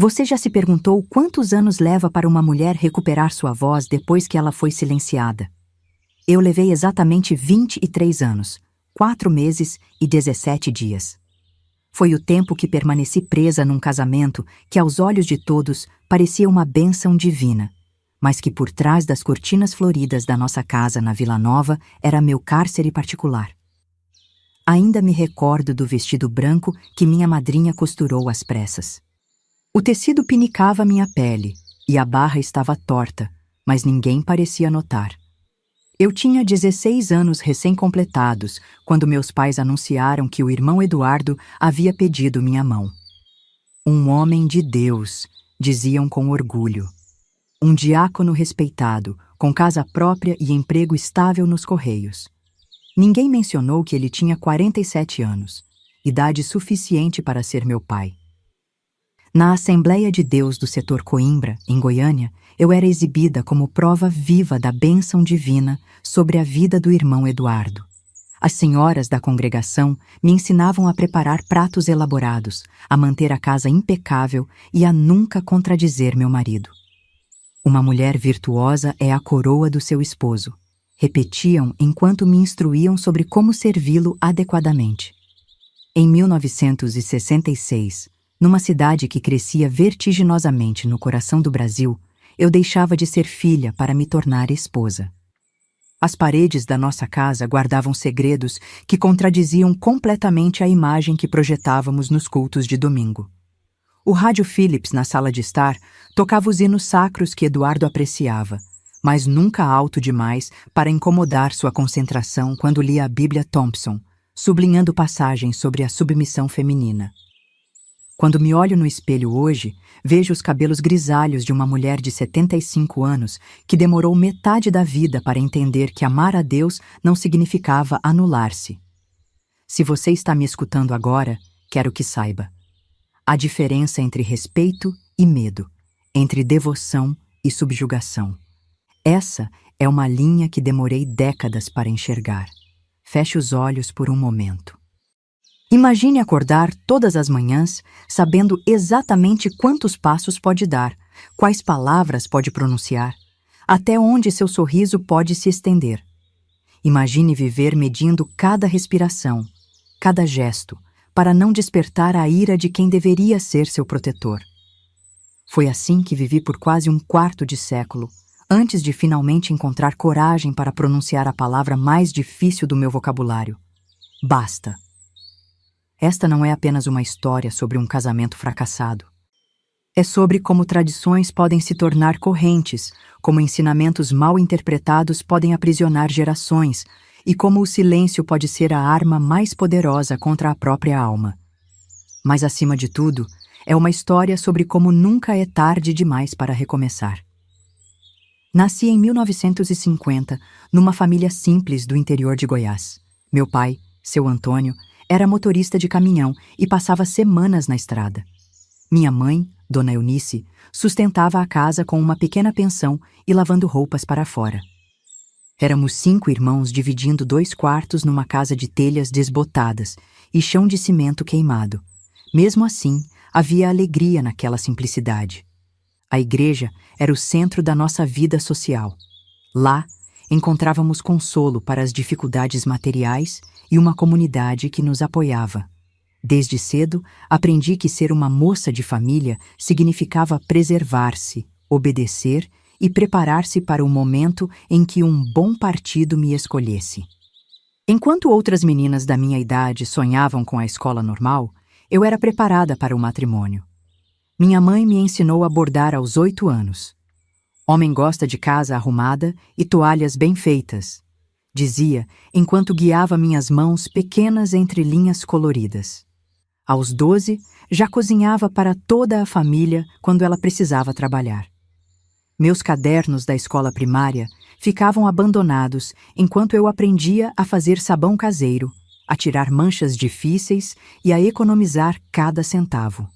Você já se perguntou quantos anos leva para uma mulher recuperar sua voz depois que ela foi silenciada? Eu levei exatamente 23 anos, 4 meses e 17 dias. Foi o tempo que permaneci presa num casamento que, aos olhos de todos, parecia uma bênção divina, mas que por trás das cortinas floridas da nossa casa na Vila Nova era meu cárcere particular. Ainda me recordo do vestido branco que minha madrinha costurou às pressas. O tecido pinicava minha pele e a barra estava torta, mas ninguém parecia notar. Eu tinha 16 anos recém-completados quando meus pais anunciaram que o irmão Eduardo havia pedido minha mão. Um homem de Deus, diziam com orgulho. Um diácono respeitado, com casa própria e emprego estável nos Correios. Ninguém mencionou que ele tinha 47 anos, idade suficiente para ser meu pai. Na Assembleia de Deus do setor Coimbra, em Goiânia, eu era exibida como prova viva da bênção divina sobre a vida do irmão Eduardo. As senhoras da congregação me ensinavam a preparar pratos elaborados, a manter a casa impecável e a nunca contradizer meu marido. Uma mulher virtuosa é a coroa do seu esposo, repetiam enquanto me instruíam sobre como servi-lo adequadamente. Em 1966, numa cidade que crescia vertiginosamente no coração do Brasil, eu deixava de ser filha para me tornar esposa. As paredes da nossa casa guardavam segredos que contradiziam completamente a imagem que projetávamos nos cultos de domingo. O rádio Philips na sala de estar tocava os hinos sacros que Eduardo apreciava, mas nunca alto demais para incomodar sua concentração quando lia a Bíblia Thompson, sublinhando passagens sobre a submissão feminina. Quando me olho no espelho hoje, vejo os cabelos grisalhos de uma mulher de 75 anos que demorou metade da vida para entender que amar a Deus não significava anular-se. Se você está me escutando agora, quero que saiba. Há diferença entre respeito e medo, entre devoção e subjugação. Essa é uma linha que demorei décadas para enxergar. Feche os olhos por um momento. Imagine acordar todas as manhãs sabendo exatamente quantos passos pode dar, quais palavras pode pronunciar, até onde seu sorriso pode se estender. Imagine viver medindo cada respiração, cada gesto, para não despertar a ira de quem deveria ser seu protetor. Foi assim que vivi por quase um quarto de século, antes de finalmente encontrar coragem para pronunciar a palavra mais difícil do meu vocabulário. Basta. Esta não é apenas uma história sobre um casamento fracassado. É sobre como tradições podem se tornar correntes, como ensinamentos mal interpretados podem aprisionar gerações, e como o silêncio pode ser a arma mais poderosa contra a própria alma. Mas, acima de tudo, é uma história sobre como nunca é tarde demais para recomeçar. Nasci em 1950, numa família simples do interior de Goiás. Meu pai, seu Antônio, era motorista de caminhão e passava semanas na estrada. Minha mãe, Dona Eunice, sustentava a casa com uma pequena pensão e lavando roupas para fora. Éramos 5 irmãos dividindo 2 quartos numa casa de telhas desbotadas e chão de cimento queimado. Mesmo assim, havia alegria naquela simplicidade. A igreja era o centro da nossa vida social. Lá, encontrávamos consolo para as dificuldades materiais e uma comunidade que nos apoiava. Desde cedo, aprendi que ser uma moça de família significava preservar-se, obedecer e preparar-se para o momento em que um bom partido me escolhesse. Enquanto outras meninas da minha idade sonhavam com a escola normal, eu era preparada para o matrimônio. Minha mãe me ensinou a bordar aos 8 anos. Homem gosta de casa arrumada e toalhas bem feitas, dizia, enquanto guiava minhas mãos pequenas entre linhas coloridas. Aos 12, já cozinhava para toda a família quando ela precisava trabalhar. Meus cadernos da escola primária ficavam abandonados enquanto eu aprendia a fazer sabão caseiro, a tirar manchas difíceis e a economizar cada centavo.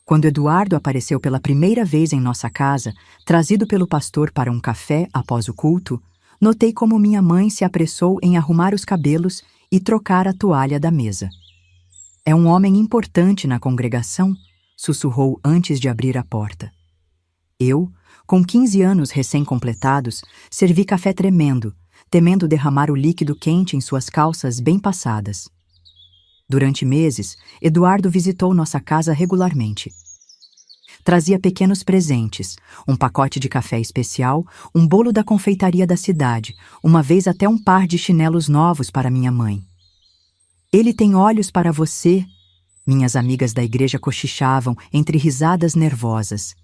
Quando Eduardo apareceu pela primeira vez em nossa casa, trazido pelo pastor para um café após o culto, notei como minha mãe se apressou em arrumar os cabelos e trocar a toalha da mesa. É um homem importante na congregação, sussurrou antes de abrir a porta. Eu, com 15 anos recém-completados, servi café tremendo, temendo derramar o líquido quente em suas calças bem passadas. Durante meses, Eduardo visitou nossa casa regularmente. Trazia pequenos presentes, um pacote de café especial, um bolo da confeitaria da cidade, uma vez até um par de chinelos novos para minha mãe. Ele tem olhos para você, minhas amigas da igreja cochichavam entre risadas nervosas.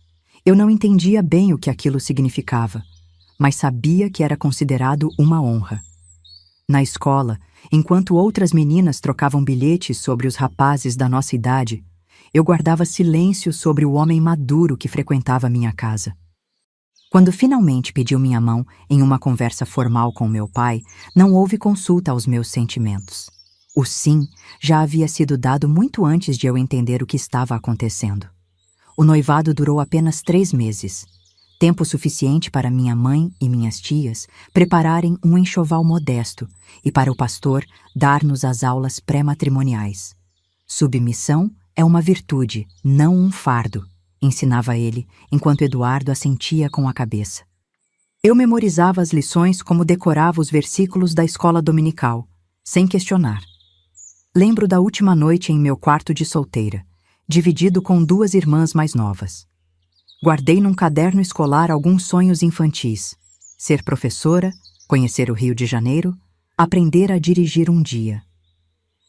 Eu não entendia bem o que aquilo significava, mas sabia que era considerado uma honra. Na escola, enquanto outras meninas trocavam bilhetes sobre os rapazes da nossa idade, eu guardava silêncio sobre o homem maduro que frequentava minha casa. Quando finalmente pediu minha mão em uma conversa formal com meu pai, não houve consulta aos meus sentimentos. O sim já havia sido dado muito antes de eu entender o que estava acontecendo. O noivado durou apenas 3 meses, tempo suficiente para minha mãe e minhas tias prepararem um enxoval modesto e para o pastor dar-nos as aulas pré-matrimoniais. Submissão é uma virtude, não um fardo, ensinava ele, enquanto Eduardo assentia com a cabeça. Eu memorizava as lições como decorava os versículos da escola dominical, sem questionar. Lembro da última noite em meu quarto de solteira, dividido com 2 irmãs mais novas. Guardei num caderno escolar alguns sonhos infantis: ser professora, conhecer o Rio de Janeiro, aprender a dirigir um dia.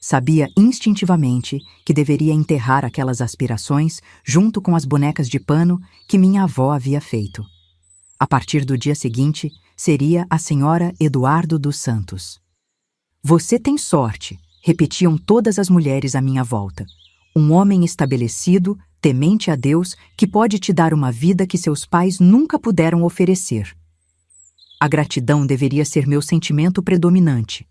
Sabia instintivamente que deveria enterrar aquelas aspirações junto com as bonecas de pano que minha avó havia feito. A partir do dia seguinte, seria a senhora Eduardo dos Santos. Você tem sorte, repetiam todas as mulheres à minha volta. Um homem estabelecido, temente a Deus, que pode te dar uma vida que seus pais nunca puderam oferecer. A gratidão deveria ser meu sentimento predominante.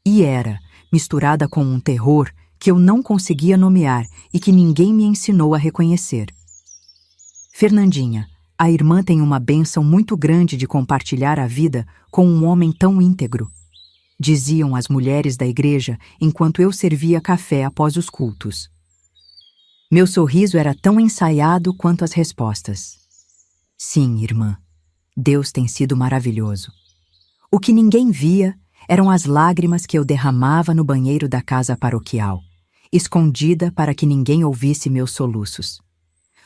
E era, misturada com um terror que eu não conseguia nomear e que ninguém me ensinou a reconhecer. Fernandinha, a irmã tem uma bênção muito grande de compartilhar a vida com um homem tão íntegro, diziam as mulheres da igreja enquanto eu servia café após os cultos. Meu sorriso era tão ensaiado quanto as respostas. Sim, irmã, Deus tem sido maravilhoso. O que ninguém via eram as lágrimas que eu derramava no banheiro da casa paroquial, escondida para que ninguém ouvisse meus soluços.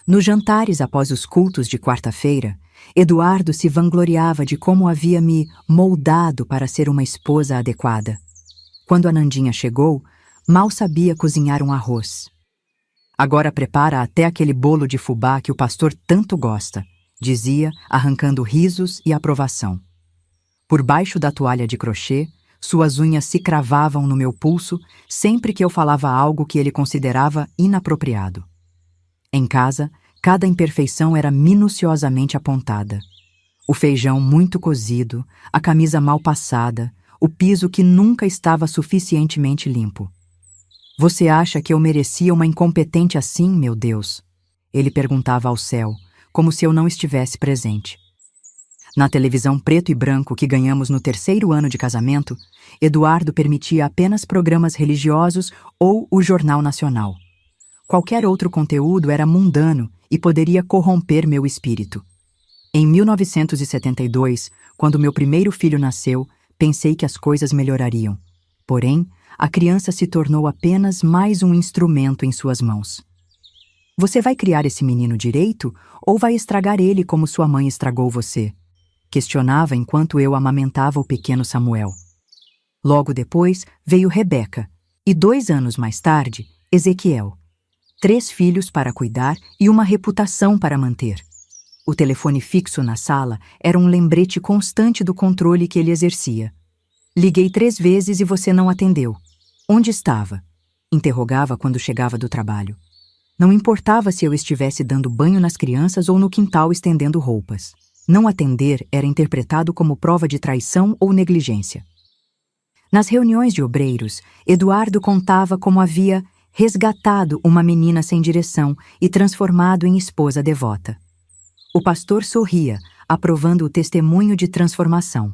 Nos jantares após os cultos de quarta-feira, Eduardo se vangloriava de como havia me moldado para ser uma esposa adequada. Quando a Nandinha chegou, mal sabia cozinhar um arroz. Agora prepara até aquele bolo de fubá que o pastor tanto gosta, dizia, arrancando risos e aprovação. Por baixo da toalha de crochê, suas unhas se cravavam no meu pulso sempre que eu falava algo que ele considerava inapropriado. Em casa, cada imperfeição era minuciosamente apontada. O feijão muito cozido, a camisa mal passada, o piso que nunca estava suficientemente limpo. Você acha que eu merecia uma incompetente assim, meu Deus? Ele perguntava ao céu, como se eu não estivesse presente. Na televisão preto e branco que ganhamos no 3º ano de casamento, Eduardo permitia apenas programas religiosos ou o Jornal Nacional. Qualquer outro conteúdo era mundano e poderia corromper meu espírito. Em 1972, quando meu primeiro filho nasceu, pensei que as coisas melhorariam. Porém, a criança se tornou apenas mais um instrumento em suas mãos. Você vai criar esse menino direito ou vai estragar ele como sua mãe estragou você? Questionava enquanto eu amamentava o pequeno Samuel. Logo depois veio Rebeca e 2 anos mais tarde, Ezequiel. 3 filhos para cuidar e uma reputação para manter. O telefone fixo na sala era um lembrete constante do controle que ele exercia. Liguei 3 vezes e você não atendeu. Onde estava? Interrogava quando chegava do trabalho. Não importava se eu estivesse dando banho nas crianças ou no quintal estendendo roupas. Não atender era interpretado como prova de traição ou negligência. Nas reuniões de obreiros, Eduardo contava como havia resgatado uma menina sem direção e transformado em esposa devota. O pastor sorria, aprovando o testemunho de transformação.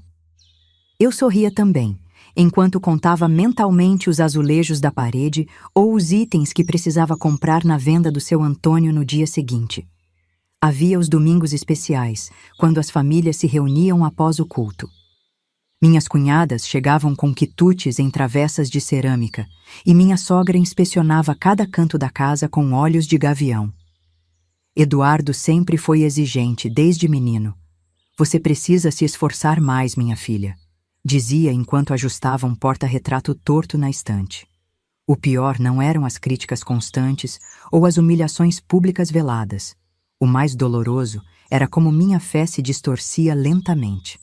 Eu sorria também, enquanto contava mentalmente os azulejos da parede ou os itens que precisava comprar na venda do seu Antônio no dia seguinte. Havia os domingos especiais, quando as famílias se reuniam após o culto. Minhas cunhadas chegavam com quitutes em travessas de cerâmica, e minha sogra inspecionava cada canto da casa com olhos de gavião. Eduardo sempre foi exigente, desde menino. Você precisa se esforçar mais, minha filha, dizia enquanto ajustava um porta-retrato torto na estante. O pior não eram as críticas constantes ou as humilhações públicas veladas. O mais doloroso era como minha fé se distorcia lentamente.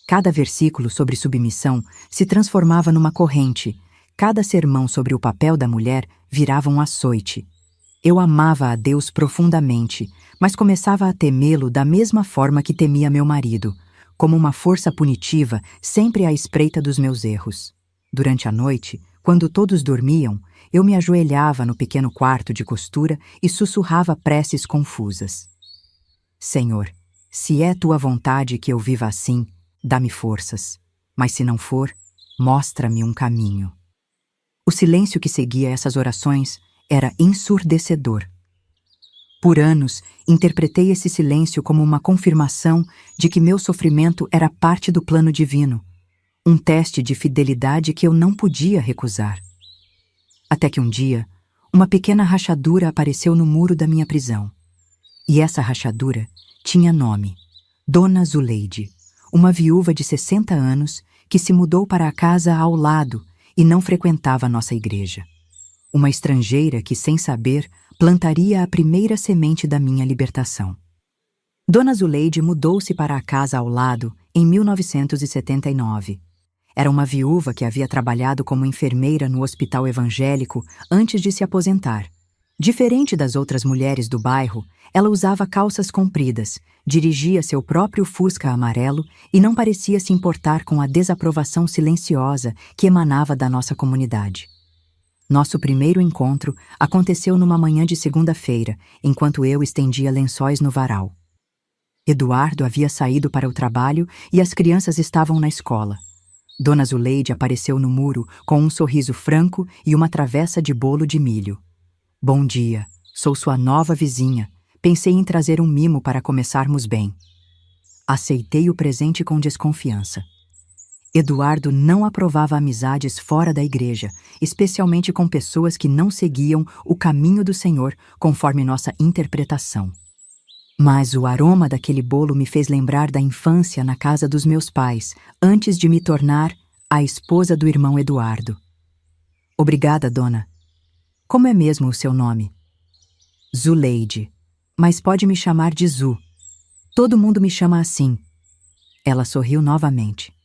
Cada versículo sobre submissão se transformava numa corrente, cada sermão sobre o papel da mulher virava um açoite. Eu amava a Deus profundamente, mas começava a temê-lo da mesma forma que temia meu marido, como uma força punitiva sempre à espreita dos meus erros. Durante a noite, quando todos dormiam, eu me ajoelhava no pequeno quarto de costura e sussurrava preces confusas. Senhor, se é tua vontade que eu viva assim, dá-me forças, mas se não for, mostra-me um caminho. O silêncio que seguia essas orações era ensurdecedor. Por anos, interpretei esse silêncio como uma confirmação de que meu sofrimento era parte do plano divino, um teste de fidelidade que eu não podia recusar. Até que um dia, uma pequena rachadura apareceu no muro da minha prisão. E essa rachadura tinha nome: Dona Zuleide, uma viúva de 60 anos que se mudou para a casa ao lado e não frequentava nossa igreja. Uma estrangeira que, sem saber, plantaria a primeira semente da minha libertação. Dona Zuleide mudou-se para a casa ao lado em 1979. Era uma viúva que havia trabalhado como enfermeira no hospital evangélico antes de se aposentar. Diferente das outras mulheres do bairro, ela usava calças compridas, dirigia seu próprio Fusca amarelo e não parecia se importar com a desaprovação silenciosa que emanava da nossa comunidade. Nosso primeiro encontro aconteceu numa manhã de segunda-feira, enquanto eu estendia lençóis no varal. Eduardo havia saído para o trabalho e as crianças estavam na escola. Dona Zuleide apareceu no muro com um sorriso franco e uma travessa de bolo de milho. Bom dia, sou sua nova vizinha. Pensei em trazer um mimo para começarmos bem. Aceitei o presente com desconfiança. Eduardo não aprovava amizades fora da igreja, especialmente com pessoas que não seguiam o caminho do Senhor conforme nossa interpretação. Mas o aroma daquele bolo me fez lembrar da infância na casa dos meus pais, antes de me tornar a esposa do irmão Eduardo. Obrigada, dona. Como é mesmo o seu nome? Zuleide, mas pode me chamar de Zu. Todo mundo me chama assim. Ela sorriu novamente.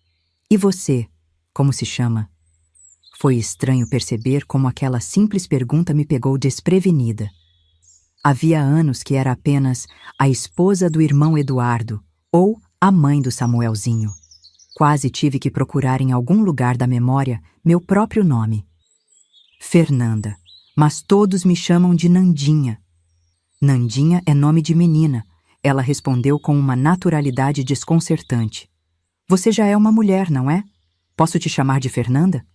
E você, como se chama? Foi estranho perceber como aquela simples pergunta me pegou desprevenida. Havia anos que era apenas a esposa do irmão Eduardo ou a mãe do Samuelzinho. Quase tive que procurar em algum lugar da memória meu próprio nome. Fernanda, mas todos me chamam de Nandinha. Nandinha é nome de menina, ela respondeu com uma naturalidade desconcertante. Você já é uma mulher, não é? Posso te chamar de Fernanda?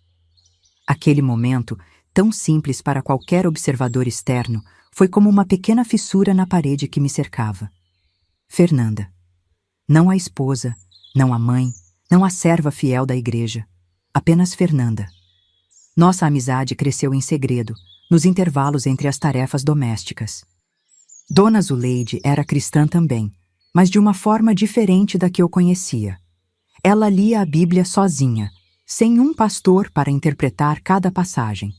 Aquele momento, tão simples para qualquer observador externo, foi como uma pequena fissura na parede que me cercava. Fernanda. Não a esposa, não a mãe, não a serva fiel da igreja. Apenas Fernanda. Nossa amizade cresceu em segredo, nos intervalos entre as tarefas domésticas. Dona Zuleide era cristã também, mas de uma forma diferente da que eu conhecia. Ela lia a Bíblia sozinha, sem um pastor para interpretar cada passagem.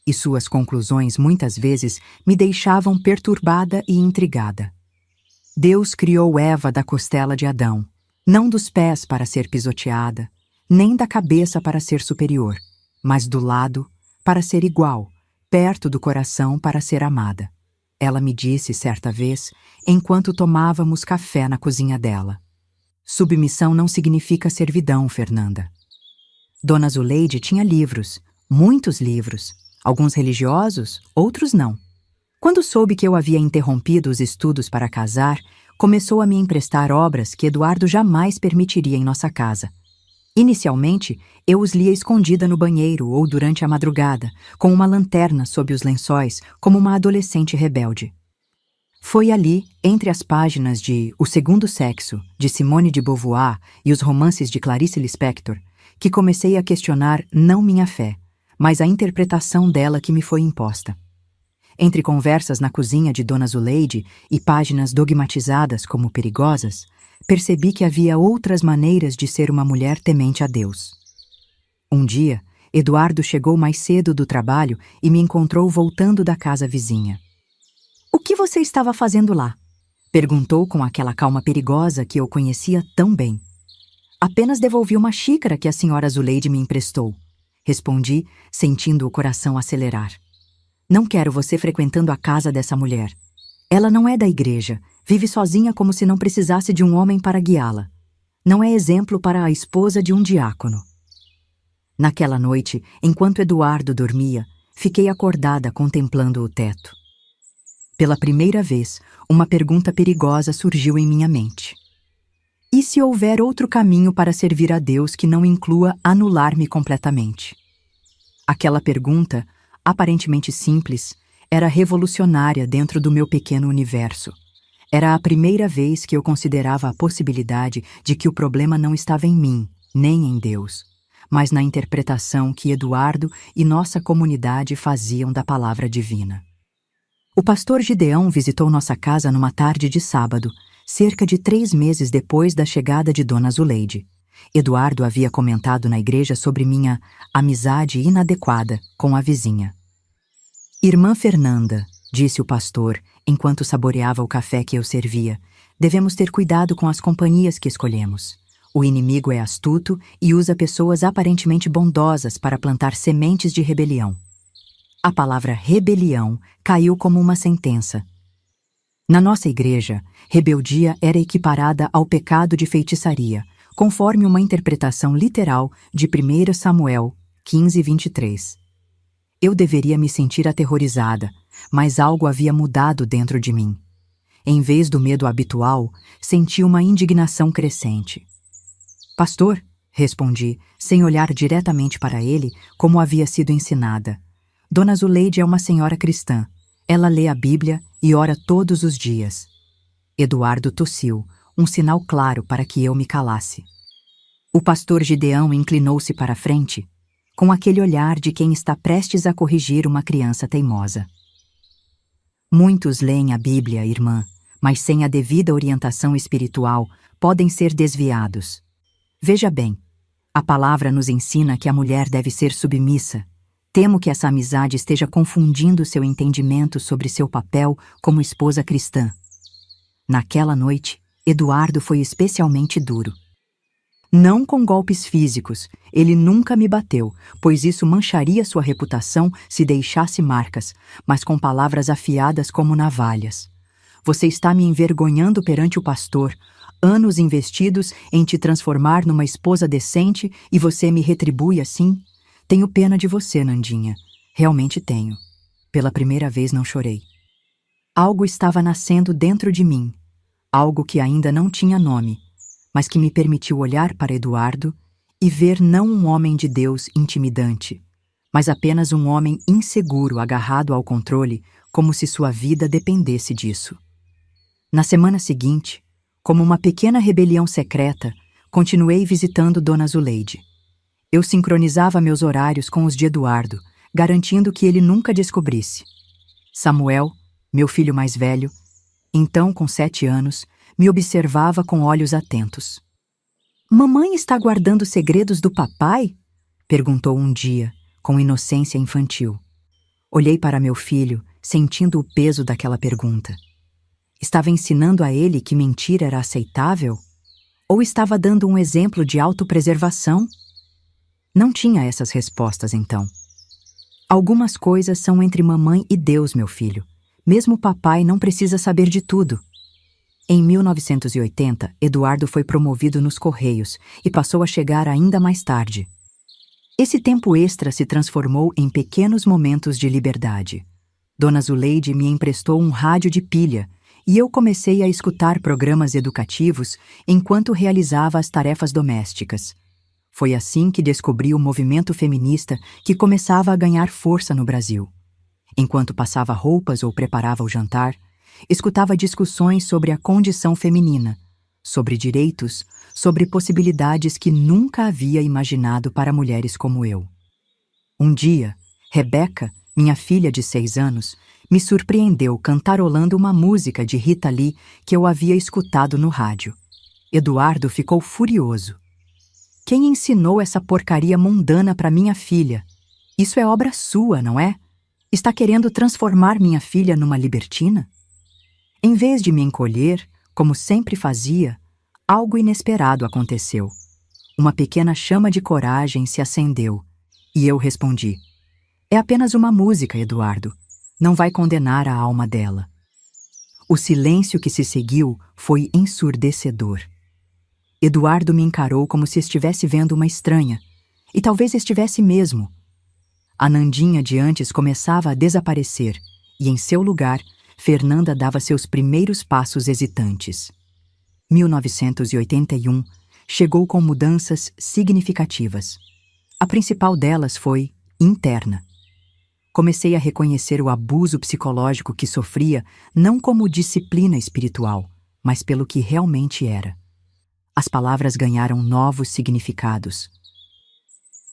E suas conclusões muitas vezes me deixavam perturbada e intrigada. Deus criou Eva da costela de Adão, não dos pés para ser pisoteada, nem da cabeça para ser superior, mas do lado para ser igual, perto do coração para ser amada. Ela me disse certa vez, enquanto tomávamos café na cozinha dela. Submissão não significa servidão, Fernanda. Dona Zuleide tinha livros, muitos livros, alguns religiosos, outros não. Quando soube que eu havia interrompido os estudos para casar, começou a me emprestar obras que Eduardo jamais permitiria em nossa casa. Inicialmente, eu os lia escondida no banheiro ou durante a madrugada, com uma lanterna sob os lençóis, como uma adolescente rebelde. Foi ali, entre as páginas de O Segundo Sexo, de Simone de Beauvoir, e os romances de Clarice Lispector, que comecei a questionar não minha fé, mas a interpretação dela que me foi imposta. Entre conversas na cozinha de Dona Zuleide e páginas dogmatizadas como perigosas, percebi que havia outras maneiras de ser uma mulher temente a Deus. Um dia, Eduardo chegou mais cedo do trabalho e me encontrou voltando da casa vizinha. "O que você estava fazendo lá?" perguntou com aquela calma perigosa que eu conhecia tão bem. "Apenas devolvi uma xícara que a senhora Zuleide me emprestou", respondi, sentindo o coração acelerar. "Não quero você frequentando a casa dessa mulher. Ela não é da igreja, vive sozinha como se não precisasse de um homem para guiá-la. Não é exemplo para a esposa de um diácono." Naquela noite, enquanto Eduardo dormia, fiquei acordada contemplando o teto. Pela primeira vez, uma pergunta perigosa surgiu em minha mente. E se houver outro caminho para servir a Deus que não inclua anular-me completamente? Aquela pergunta, aparentemente simples, era revolucionária dentro do meu pequeno universo. Era a primeira vez que eu considerava a possibilidade de que o problema não estava em mim, nem em Deus, mas na interpretação que Eduardo e nossa comunidade faziam da palavra divina. O pastor Gideão visitou nossa casa numa tarde de sábado, cerca de 3 meses depois da chegada de Dona Zuleide. Eduardo havia comentado na igreja sobre minha amizade inadequada com a vizinha. "Irmã Fernanda", disse o pastor, enquanto saboreava o café que eu servia, "devemos ter cuidado com as companhias que escolhemos. O inimigo é astuto e usa pessoas aparentemente bondosas para plantar sementes de rebelião." A palavra rebelião caiu como uma sentença. Na nossa igreja, rebeldia era equiparada ao pecado de feitiçaria, conforme uma interpretação literal de 1 Samuel 15:23. Eu deveria me sentir aterrorizada, mas algo havia mudado dentro de mim. Em vez do medo habitual, senti uma indignação crescente. "Pastor", respondi, sem olhar diretamente para ele, como havia sido ensinada. "Dona Zuleide é uma senhora cristã. Ela lê a Bíblia e ora todos os dias." Eduardo tossiu, um sinal claro para que eu me calasse. O pastor Gideão inclinou-se para a frente, com aquele olhar de quem está prestes a corrigir uma criança teimosa. "Muitos leem a Bíblia, irmã, mas sem a devida orientação espiritual podem ser desviados. Veja bem, a palavra nos ensina que a mulher deve ser submissa. Temo que essa amizade esteja confundindo seu entendimento sobre seu papel como esposa cristã." Naquela noite, Eduardo foi especialmente duro. Não com golpes físicos, ele nunca me bateu, pois isso mancharia sua reputação se deixasse marcas, mas com palavras afiadas como navalhas. "Você está me envergonhando perante o pastor, anos investidos em te transformar numa esposa decente e você me retribui assim? Tenho pena de você, Nandinha. Realmente tenho." Pela primeira vez não chorei. Algo estava nascendo dentro de mim, algo que ainda não tinha nome, mas que me permitiu olhar para Eduardo e ver não um homem de Deus intimidante, mas apenas um homem inseguro agarrado ao controle, como se sua vida dependesse disso. Na semana seguinte, como uma pequena rebelião secreta, continuei visitando Dona Zuleide. Eu sincronizava meus horários com os de Eduardo, garantindo que ele nunca descobrisse. Samuel, meu filho mais velho, então com 7 anos, me observava com olhos atentos. "Mamãe está guardando segredos do papai?" perguntou um dia, com inocência infantil. Olhei para meu filho, sentindo o peso daquela pergunta. Estava ensinando a ele que mentir era aceitável? Ou estava dando um exemplo de autopreservação? Não tinha essas respostas, então. Algumas coisas são entre mamãe e Deus, meu filho. Mesmo o papai não precisa saber de tudo. Em 1980, Eduardo foi promovido nos Correios e passou a chegar ainda mais tarde. Esse tempo extra se transformou em pequenos momentos de liberdade. Dona Zuleide me emprestou um rádio de pilha e eu comecei a escutar programas educativos enquanto realizava as tarefas domésticas. Foi assim que descobri o movimento feminista que começava a ganhar força no Brasil. Enquanto passava roupas ou preparava o jantar, escutava discussões sobre a condição feminina, sobre direitos, sobre possibilidades que nunca havia imaginado para mulheres como eu. Um dia, Rebeca, minha filha de 6 anos, me surpreendeu cantarolando uma música de Rita Lee que eu havia escutado no rádio. Eduardo ficou furioso. Quem ensinou essa porcaria mundana para minha filha? Isso é obra sua, não é? Está querendo transformar minha filha numa libertina? Em vez de me encolher, como sempre fazia, algo inesperado aconteceu. Uma pequena chama de coragem se acendeu, e eu respondi: é apenas uma música, Eduardo. Não vai condenar a alma dela. O silêncio que se seguiu foi ensurdecedor. Eduardo me encarou como se estivesse vendo uma estranha, e talvez estivesse mesmo. A Nandinha de antes começava a desaparecer, e em seu lugar, Fernanda dava seus primeiros passos hesitantes. 1981 chegou com mudanças significativas. A principal delas foi interna. Comecei a reconhecer o abuso psicológico que sofria não como disciplina espiritual, mas pelo que realmente era. As palavras ganharam novos significados.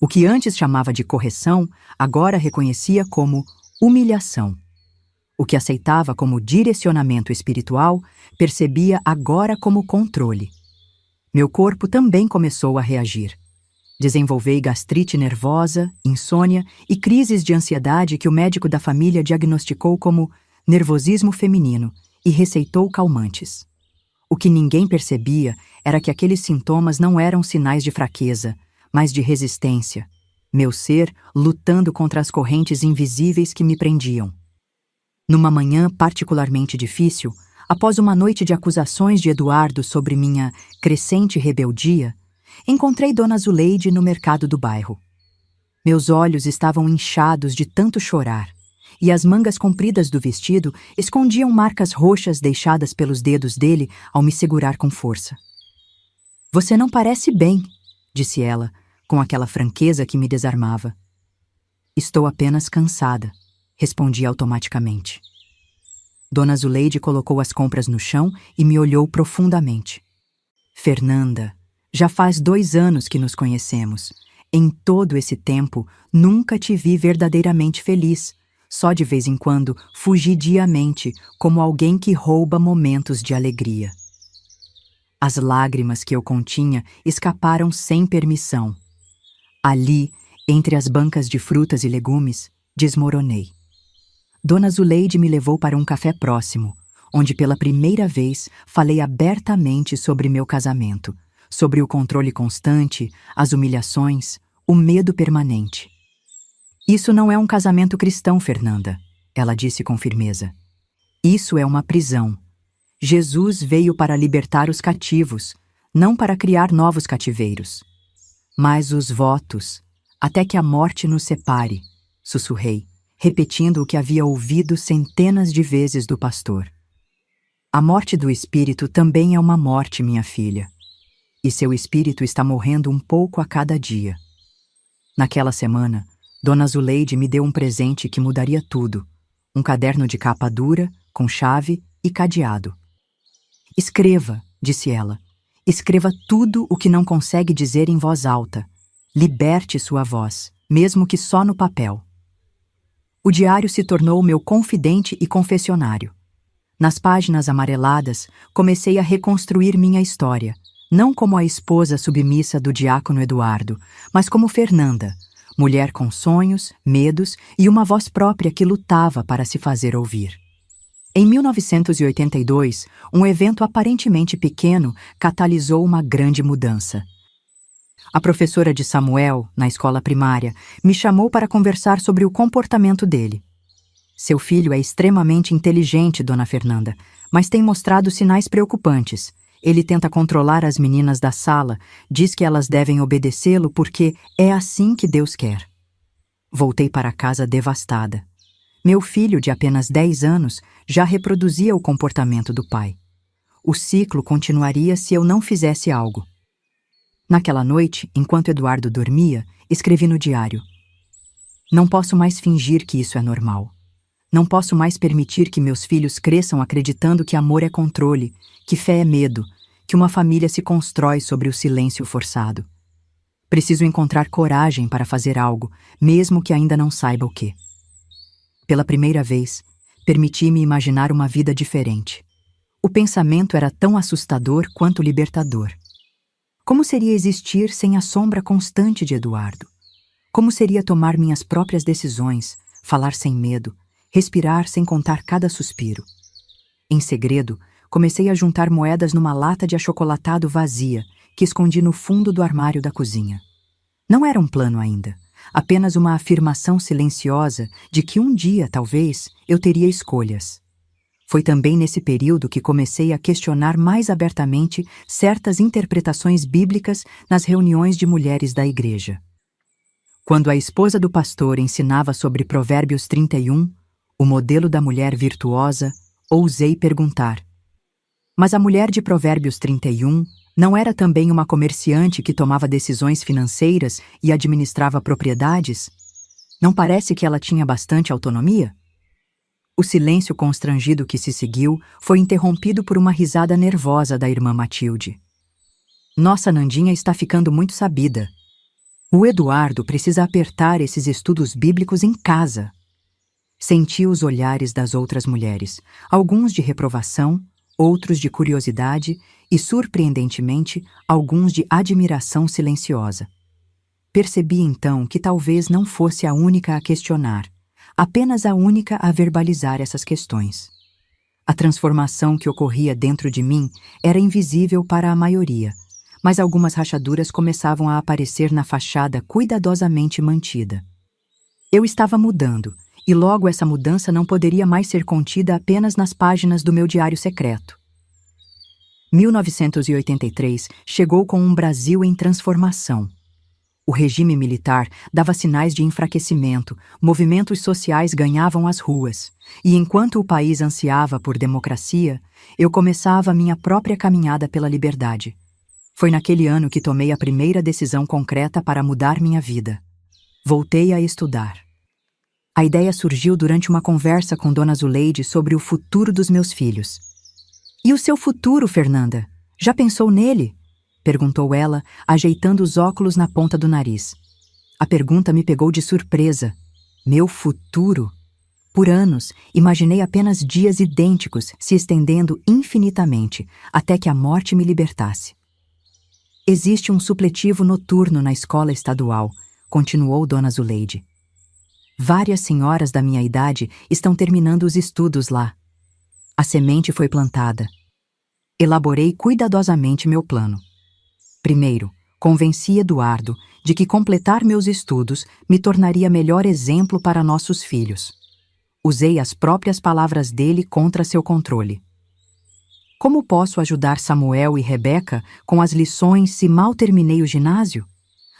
O que antes chamava de correção, agora reconhecia como humilhação. O que aceitava como direcionamento espiritual, percebia agora como controle. Meu corpo também começou a reagir. Desenvolvi gastrite nervosa, insônia e crises de ansiedade que o médico da família diagnosticou como nervosismo feminino e receitou calmantes. O que ninguém percebia era que aqueles sintomas não eram sinais de fraqueza, mas de resistência. Meu ser lutando contra as correntes invisíveis que me prendiam. Numa manhã particularmente difícil, após uma noite de acusações de Eduardo sobre minha crescente rebeldia, encontrei Dona Zuleide no mercado do bairro. Meus olhos estavam inchados de tanto chorar, e as mangas compridas do vestido escondiam marcas roxas deixadas pelos dedos dele ao me segurar com força. "Você não parece bem", disse ela, com aquela franqueza que me desarmava. "Estou apenas cansada", respondi automaticamente. Dona Zuleide colocou as compras no chão e me olhou profundamente. "Fernanda, já faz 2 anos que nos conhecemos. Em todo esse tempo, nunca te vi verdadeiramente feliz. Só de vez em quando, fugidiamente, como alguém que rouba momentos de alegria." As lágrimas que eu continha escaparam sem permissão. Ali, entre as bancas de frutas e legumes, desmoronei. Dona Zuleide me levou para um café próximo, onde pela primeira vez falei abertamente sobre meu casamento, sobre o controle constante, as humilhações, o medo permanente. "Isso não é um casamento cristão, Fernanda", ela disse com firmeza. "Isso é uma prisão. Jesus veio para libertar os cativos, não para criar novos cativeiros." "Mas os votos, até que a morte nos separe", sussurrei, repetindo o que havia ouvido centenas de vezes do pastor. "A morte do espírito também é uma morte, minha filha. E seu espírito está morrendo um pouco a cada dia." Naquela semana, Dona Zuleide me deu um presente que mudaria tudo: um caderno de capa dura, com chave e cadeado. "Escreva", disse ela. "Escreva tudo o que não consegue dizer em voz alta. Liberte sua voz, mesmo que só no papel." O diário se tornou meu confidente e confessionário. Nas páginas amareladas, comecei a reconstruir minha história, não como a esposa submissa do diácono Eduardo, mas como Fernanda, mulher com sonhos, medos e uma voz própria que lutava para se fazer ouvir. Em 1982, um evento aparentemente pequeno catalisou uma grande mudança. A professora de Samuel, na escola primária, me chamou para conversar sobre o comportamento dele. "Seu filho é extremamente inteligente, Dona Fernanda, mas tem mostrado sinais preocupantes. Ele tenta controlar as meninas da sala, diz que elas devem obedecê-lo porque é assim que Deus quer." Voltei para casa devastada. Meu filho, de apenas 10 anos, já reproduzia o comportamento do pai. O ciclo continuaria se eu não fizesse algo. Naquela noite, enquanto Eduardo dormia, escrevi no diário: não posso mais fingir que isso é normal. Não posso mais permitir que meus filhos cresçam acreditando que amor é controle, que fé é medo, que uma família se constrói sobre o silêncio forçado. Preciso encontrar coragem para fazer algo, mesmo que ainda não saiba o quê. Pela primeira vez, permiti-me imaginar uma vida diferente. O pensamento era tão assustador quanto libertador. Como seria existir sem a sombra constante de Eduardo? Como seria tomar minhas próprias decisões, falar sem medo, respirar sem contar cada suspiro? Em segredo, comecei a juntar moedas numa lata de achocolatado vazia que escondi no fundo do armário da cozinha. Não era um plano ainda, apenas uma afirmação silenciosa de que um dia, talvez, eu teria escolhas. Foi também nesse período que comecei a questionar mais abertamente certas interpretações bíblicas nas reuniões de mulheres da igreja. Quando a esposa do pastor ensinava sobre Provérbios 31, o modelo da mulher virtuosa, ousei perguntar: mas a mulher de Provérbios 31 não era também uma comerciante que tomava decisões financeiras e administrava propriedades? Não parece que ela tinha bastante autonomia? O silêncio constrangido que se seguiu foi interrompido por uma risada nervosa da irmã Matilde. Nossa Nandinha está ficando muito sabida. O Eduardo precisa apertar esses estudos bíblicos em casa. Senti os olhares das outras mulheres, alguns de reprovação, outros de curiosidade e, surpreendentemente, alguns de admiração silenciosa. Percebi então que talvez não fosse a única a questionar, apenas a única a verbalizar essas questões. A transformação que ocorria dentro de mim era invisível para a maioria, mas algumas rachaduras começavam a aparecer na fachada cuidadosamente mantida. Eu estava mudando, e logo essa mudança não poderia mais ser contida apenas nas páginas do meu diário secreto. 1983 chegou com um Brasil em transformação. O regime militar dava sinais de enfraquecimento, movimentos sociais ganhavam as ruas, e enquanto o país ansiava por democracia, eu começava minha própria caminhada pela liberdade. Foi naquele ano que tomei a primeira decisão concreta para mudar minha vida. Voltei a estudar. A ideia surgiu durante uma conversa com Dona Zuleide sobre o futuro dos meus filhos. E o seu futuro, Fernanda? Já pensou nele? Perguntou ela, ajeitando os óculos na ponta do nariz. A pergunta me pegou de surpresa. Meu futuro? Por anos, imaginei apenas dias idênticos se estendendo infinitamente, até que a morte me libertasse. Existe um supletivo noturno na escola estadual, continuou Dona Zuleide. Várias senhoras da minha idade estão terminando os estudos lá. A semente foi plantada. Elaborei cuidadosamente meu plano. Primeiro, convenci Eduardo de que completar meus estudos me tornaria melhor exemplo para nossos filhos. Usei as próprias palavras dele contra seu controle. Como posso ajudar Samuel e Rebeca com as lições se mal terminei o ginásio?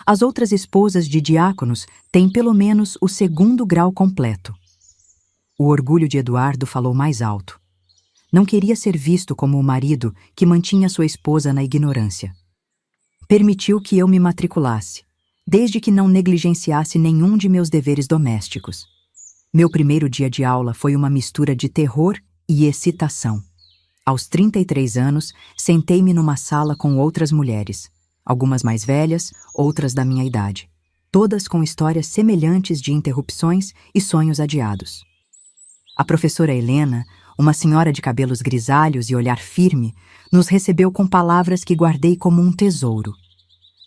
As outras esposas de diáconos têm pelo menos o 2º grau completo. O orgulho de Eduardo falou mais alto. Não queria ser visto como o marido que mantinha sua esposa na ignorância. Permitiu que eu me matriculasse, desde que não negligenciasse nenhum de meus deveres domésticos. Meu primeiro dia de aula foi uma mistura de terror e excitação. Aos 33 anos, sentei-me numa sala com outras mulheres, algumas mais velhas, outras da minha idade, todas com histórias semelhantes de interrupções e sonhos adiados. A professora Helena, uma senhora de cabelos grisalhos e olhar firme, nos recebeu com palavras que guardei como um tesouro.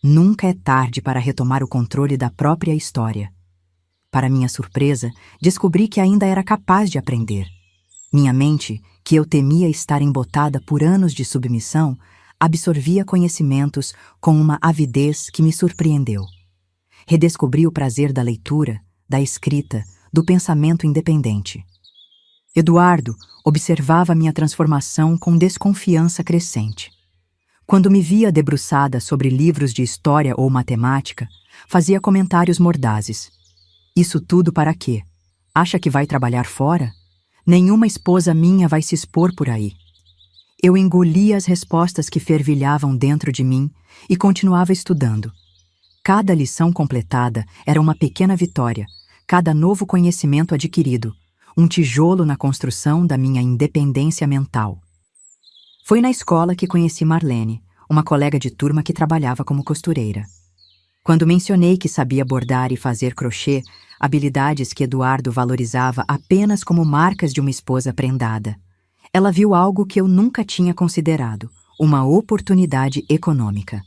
Nunca é tarde para retomar o controle da própria história. Para minha surpresa, descobri que ainda era capaz de aprender. Minha mente, que eu temia estar embotada por anos de submissão, absorvia conhecimentos com uma avidez que me surpreendeu. Redescobri o prazer da leitura, da escrita, do pensamento independente. Eduardo observava minha transformação com desconfiança crescente. Quando me via debruçada sobre livros de história ou matemática, fazia comentários mordazes. Isso tudo para quê? Acha que vai trabalhar fora? Nenhuma esposa minha vai se expor por aí. Eu engolia as respostas que fervilhavam dentro de mim e continuava estudando. Cada lição completada era uma pequena vitória, cada novo conhecimento adquirido, um tijolo na construção da minha independência mental. Foi na escola que conheci Marlene, uma colega de turma que trabalhava como costureira. Quando mencionei que sabia bordar e fazer crochê, habilidades que Eduardo valorizava apenas como marcas de uma esposa prendada, ela viu algo que eu nunca tinha considerado, uma oportunidade econômica.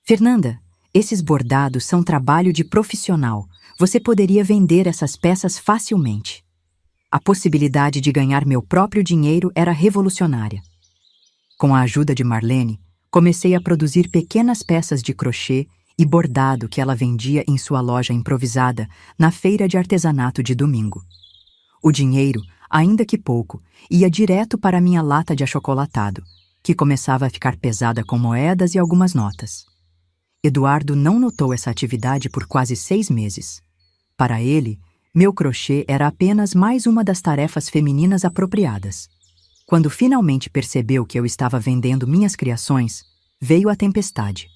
Fernanda, esses bordados são trabalho de profissional. Você poderia vender essas peças facilmente. A possibilidade de ganhar meu próprio dinheiro era revolucionária. Com a ajuda de Marlene, comecei a produzir pequenas peças de crochê e bordado que ela vendia em sua loja improvisada na feira de artesanato de domingo. O dinheiro, ainda que pouco, ia direto para minha lata de achocolatado, que começava a ficar pesada com moedas e algumas notas. Eduardo não notou essa atividade por quase 6 meses. Para ele, meu crochê era apenas mais uma das tarefas femininas apropriadas. Quando finalmente percebeu que eu estava vendendo minhas criações, veio a tempestade.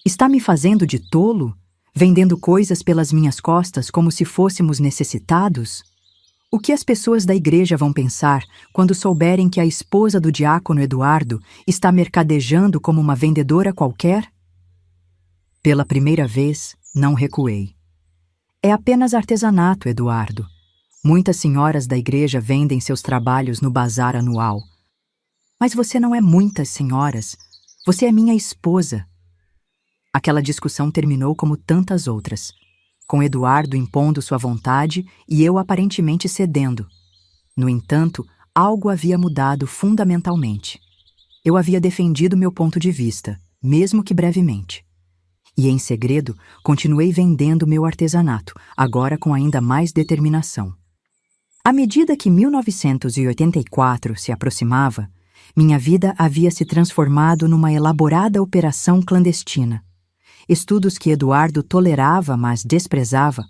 Está me fazendo de tolo? Vendendo coisas pelas minhas costas como se fôssemos necessitados? O que as pessoas da igreja vão pensar quando souberem que a esposa do diácono Eduardo está mercadejando como uma vendedora qualquer? Pela primeira vez, não recuei. É apenas artesanato, Eduardo. Muitas senhoras da igreja vendem seus trabalhos no bazar anual. Mas você não é muitas senhoras. Você é minha esposa. Aquela discussão terminou como tantas outras, com Eduardo impondo sua vontade e eu aparentemente cedendo. No entanto, algo havia mudado fundamentalmente. Eu havia defendido meu ponto de vista, mesmo que brevemente. E, em segredo, continuei vendendo meu artesanato, agora com ainda mais determinação. À medida que 1984 se aproximava, minha vida havia se transformado numa elaborada operação clandestina. Estudos que Eduardo tolerava, mas desprezava.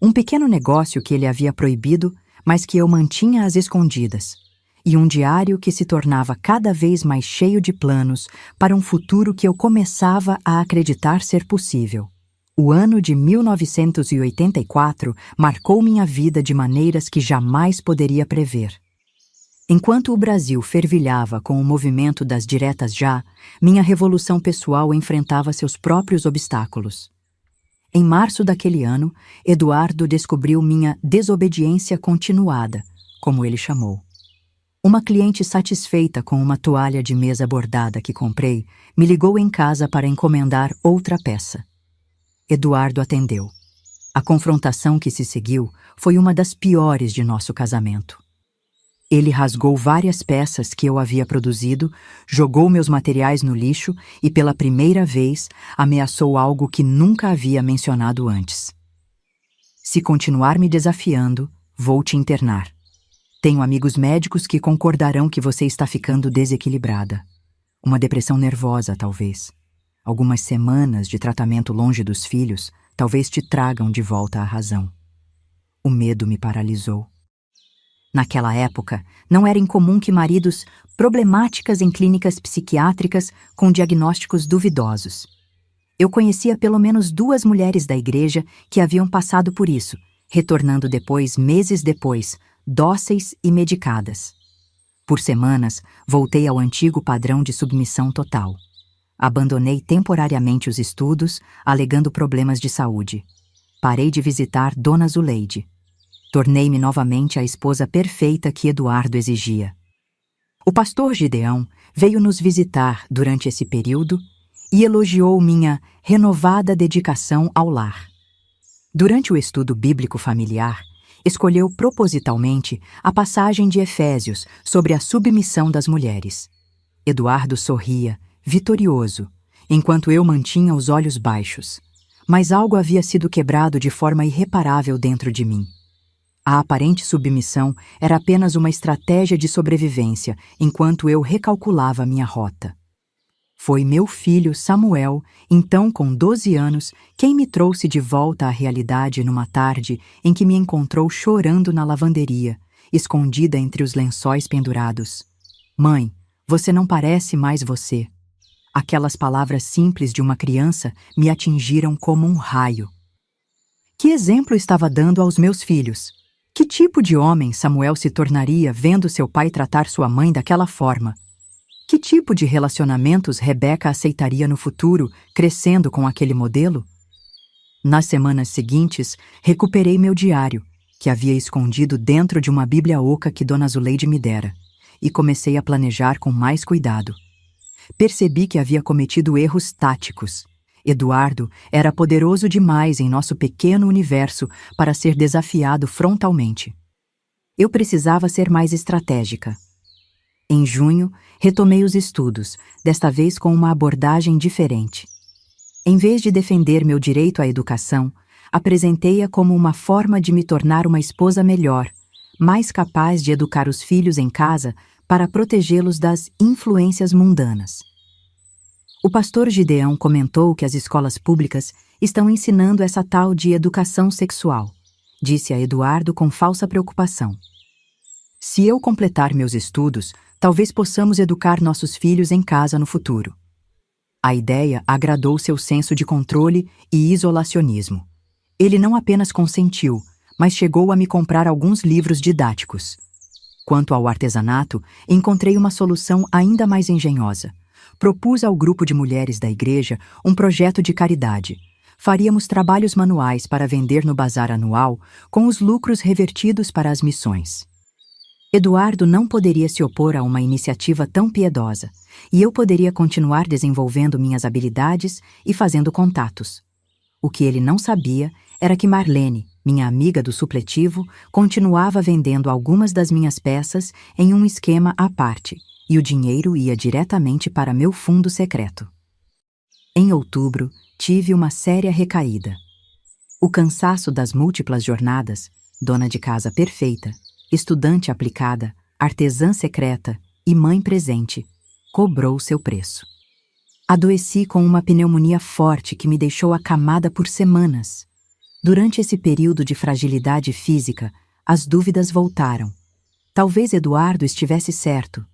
Um pequeno negócio que ele havia proibido, mas que eu mantinha às escondidas. E um diário que se tornava cada vez mais cheio de planos para um futuro que eu começava a acreditar ser possível. O ano de 1984 marcou minha vida de maneiras que jamais poderia prever. Enquanto o Brasil fervilhava com o movimento das diretas já, minha revolução pessoal enfrentava seus próprios obstáculos. Em março daquele ano, Eduardo descobriu minha desobediência continuada, como ele chamou. Uma cliente satisfeita com uma toalha de mesa bordada que comprei, me ligou em casa para encomendar outra peça. Eduardo atendeu. A confrontação que se seguiu foi uma das piores de nosso casamento. Ele rasgou várias peças que eu havia produzido, jogou meus materiais no lixo e, pela primeira vez, ameaçou algo que nunca havia mencionado antes. Se continuar me desafiando, vou te internar. Tenho amigos médicos que concordarão que você está ficando desequilibrada. Uma depressão nervosa, talvez. Algumas semanas de tratamento longe dos filhos talvez te tragam de volta à razão. O medo me paralisou. Naquela época, não era incomum que maridos problemáticas em clínicas psiquiátricas com diagnósticos duvidosos. Eu conhecia pelo menos 2 mulheres da igreja que haviam passado por isso, retornando meses depois, dóceis e medicadas. Por semanas, voltei ao antigo padrão de submissão total. Abandonei temporariamente os estudos, alegando problemas de saúde. Parei de visitar Dona Zuleide. Tornei-me novamente a esposa perfeita que Eduardo exigia. O pastor Gideão veio nos visitar durante esse período e elogiou minha renovada dedicação ao lar. Durante o estudo bíblico familiar, escolheu propositalmente a passagem de Efésios sobre a submissão das mulheres. Eduardo sorria, vitorioso, enquanto eu mantinha os olhos baixos. Mas algo havia sido quebrado de forma irreparável dentro de mim. A aparente submissão era apenas uma estratégia de sobrevivência enquanto eu recalculava minha rota. Foi meu filho Samuel, então com 12 anos, quem me trouxe de volta à realidade numa tarde em que me encontrou chorando na lavanderia, escondida entre os lençóis pendurados. Mãe, Você não parece mais você. Aquelas palavras simples de uma criança me atingiram como um raio. Que exemplo estava dando aos meus filhos? Que tipo de homem Samuel se tornaria vendo seu pai tratar sua mãe daquela forma? Que tipo de relacionamentos Rebeca aceitaria no futuro, crescendo com aquele modelo? Nas semanas seguintes, recuperei meu diário, que havia escondido dentro de uma Bíblia oca que Dona Zuleide me dera, e comecei a planejar com mais cuidado. Percebi que havia cometido erros táticos. Eduardo era poderoso demais em nosso pequeno universo para ser desafiado frontalmente. Eu precisava ser mais estratégica. Em junho, retomei os estudos, desta vez com uma abordagem diferente. Em vez de defender meu direito à educação, apresentei-a como uma forma de me tornar uma esposa melhor, mais capaz de educar os filhos em casa para protegê-los das influências mundanas. O pastor Gideão comentou que as escolas públicas estão ensinando essa tal de educação sexual, disse a Eduardo com falsa preocupação. Se eu completar meus estudos, talvez possamos educar nossos filhos em casa no futuro. A ideia agradou seu senso de controle e isolacionismo. Ele não apenas consentiu, mas chegou a me comprar alguns livros didáticos. Quanto ao artesanato, encontrei uma solução ainda mais engenhosa. Propus ao grupo de mulheres da igreja um projeto de caridade. Faríamos trabalhos manuais para vender no bazar anual, com os lucros revertidos para as missões. Eduardo não poderia se opor a uma iniciativa tão piedosa, e eu poderia continuar desenvolvendo minhas habilidades e fazendo contatos. O que ele não sabia era que Marlene, minha amiga do supletivo, continuava vendendo algumas das minhas peças em um esquema à parte, e o dinheiro ia diretamente para meu fundo secreto. Em outubro, tive uma séria recaída. O cansaço das múltiplas jornadas, dona de casa perfeita, estudante aplicada, artesã secreta e mãe presente, cobrou seu preço. Adoeci com uma pneumonia forte que me deixou acamada por semanas. Durante esse período de fragilidade física, as dúvidas voltaram. Talvez Eduardo estivesse certo.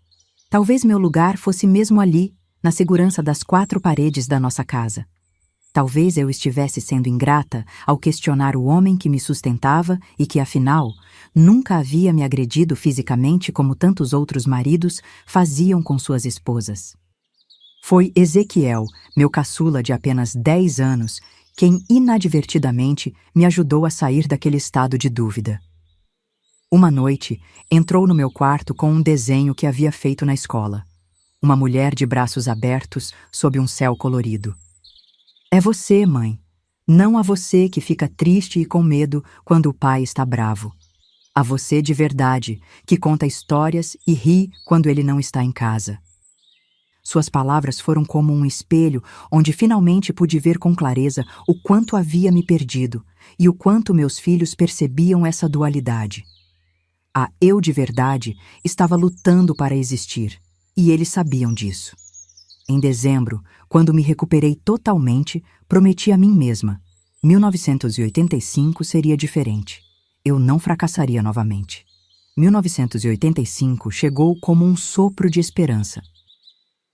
Talvez meu lugar fosse mesmo ali, na segurança das 4 paredes da nossa casa. Talvez eu estivesse sendo ingrata ao questionar o homem que me sustentava e que, afinal, nunca havia me agredido fisicamente como tantos outros maridos faziam com suas esposas. Foi Ezequiel, meu caçula de apenas 10 anos, quem inadvertidamente me ajudou a sair daquele estado de dúvida. Uma noite, entrou no meu quarto com um desenho que havia feito na escola. Uma mulher de braços abertos sob um céu colorido. É você, mãe. Não a você que fica triste e com medo quando o pai está bravo. A você de verdade, que conta histórias e ri quando ele não está em casa. Suas palavras foram como um espelho onde finalmente pude ver com clareza o quanto havia me perdido e o quanto meus filhos percebiam essa dualidade. A eu de verdade estava lutando para existir, e eles sabiam disso. Em dezembro, quando me recuperei totalmente, prometi a mim mesma: 1985 seria diferente. Eu não fracassaria novamente. 1985 chegou como um sopro de esperança.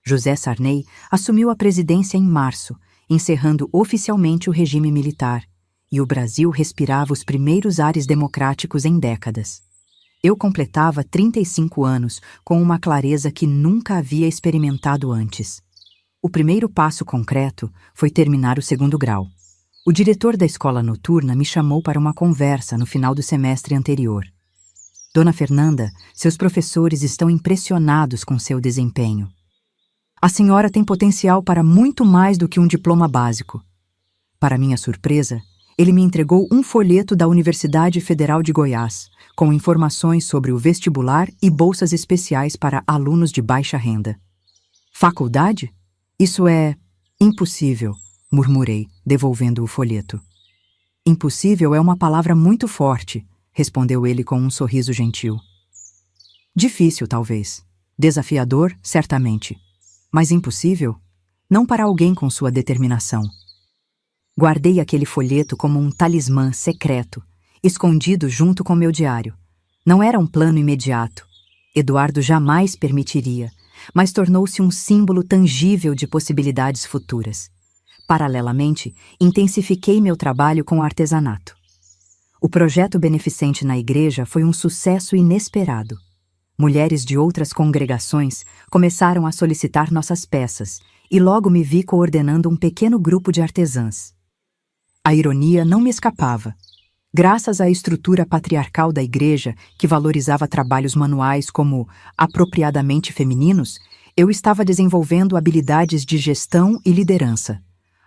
José Sarney assumiu a presidência em março, encerrando oficialmente o regime militar, e o Brasil respirava os primeiros ares democráticos em décadas. Eu completava 35 anos com uma clareza que nunca havia experimentado antes. O primeiro passo concreto foi terminar o 2º grau. O diretor da escola noturna me chamou para uma conversa no final do semestre anterior. Dona Fernanda, seus professores estão impressionados com seu desempenho. A senhora tem potencial para muito mais do que um diploma básico. Para minha surpresa, ele me entregou um folheto da Universidade Federal de Goiás, com informações sobre o vestibular e bolsas especiais para alunos de baixa renda. Faculdade? Isso é impossível, murmurei, devolvendo o folheto. Impossível é uma palavra muito forte, respondeu ele com um sorriso gentil. Difícil, talvez. Desafiador, certamente. Mas impossível? Não para alguém com sua determinação. Guardei aquele folheto como um talismã secreto, escondido junto com meu diário. Não era um plano imediato. Eduardo jamais permitiria, mas tornou-se um símbolo tangível de possibilidades futuras. Paralelamente, intensifiquei meu trabalho com o artesanato. O projeto beneficente na igreja foi um sucesso inesperado. Mulheres de outras congregações começaram a solicitar nossas peças e logo me vi coordenando um pequeno grupo de artesãs. A ironia não me escapava. Graças à estrutura patriarcal da igreja, que valorizava trabalhos manuais como apropriadamente femininos, eu estava desenvolvendo habilidades de gestão e liderança.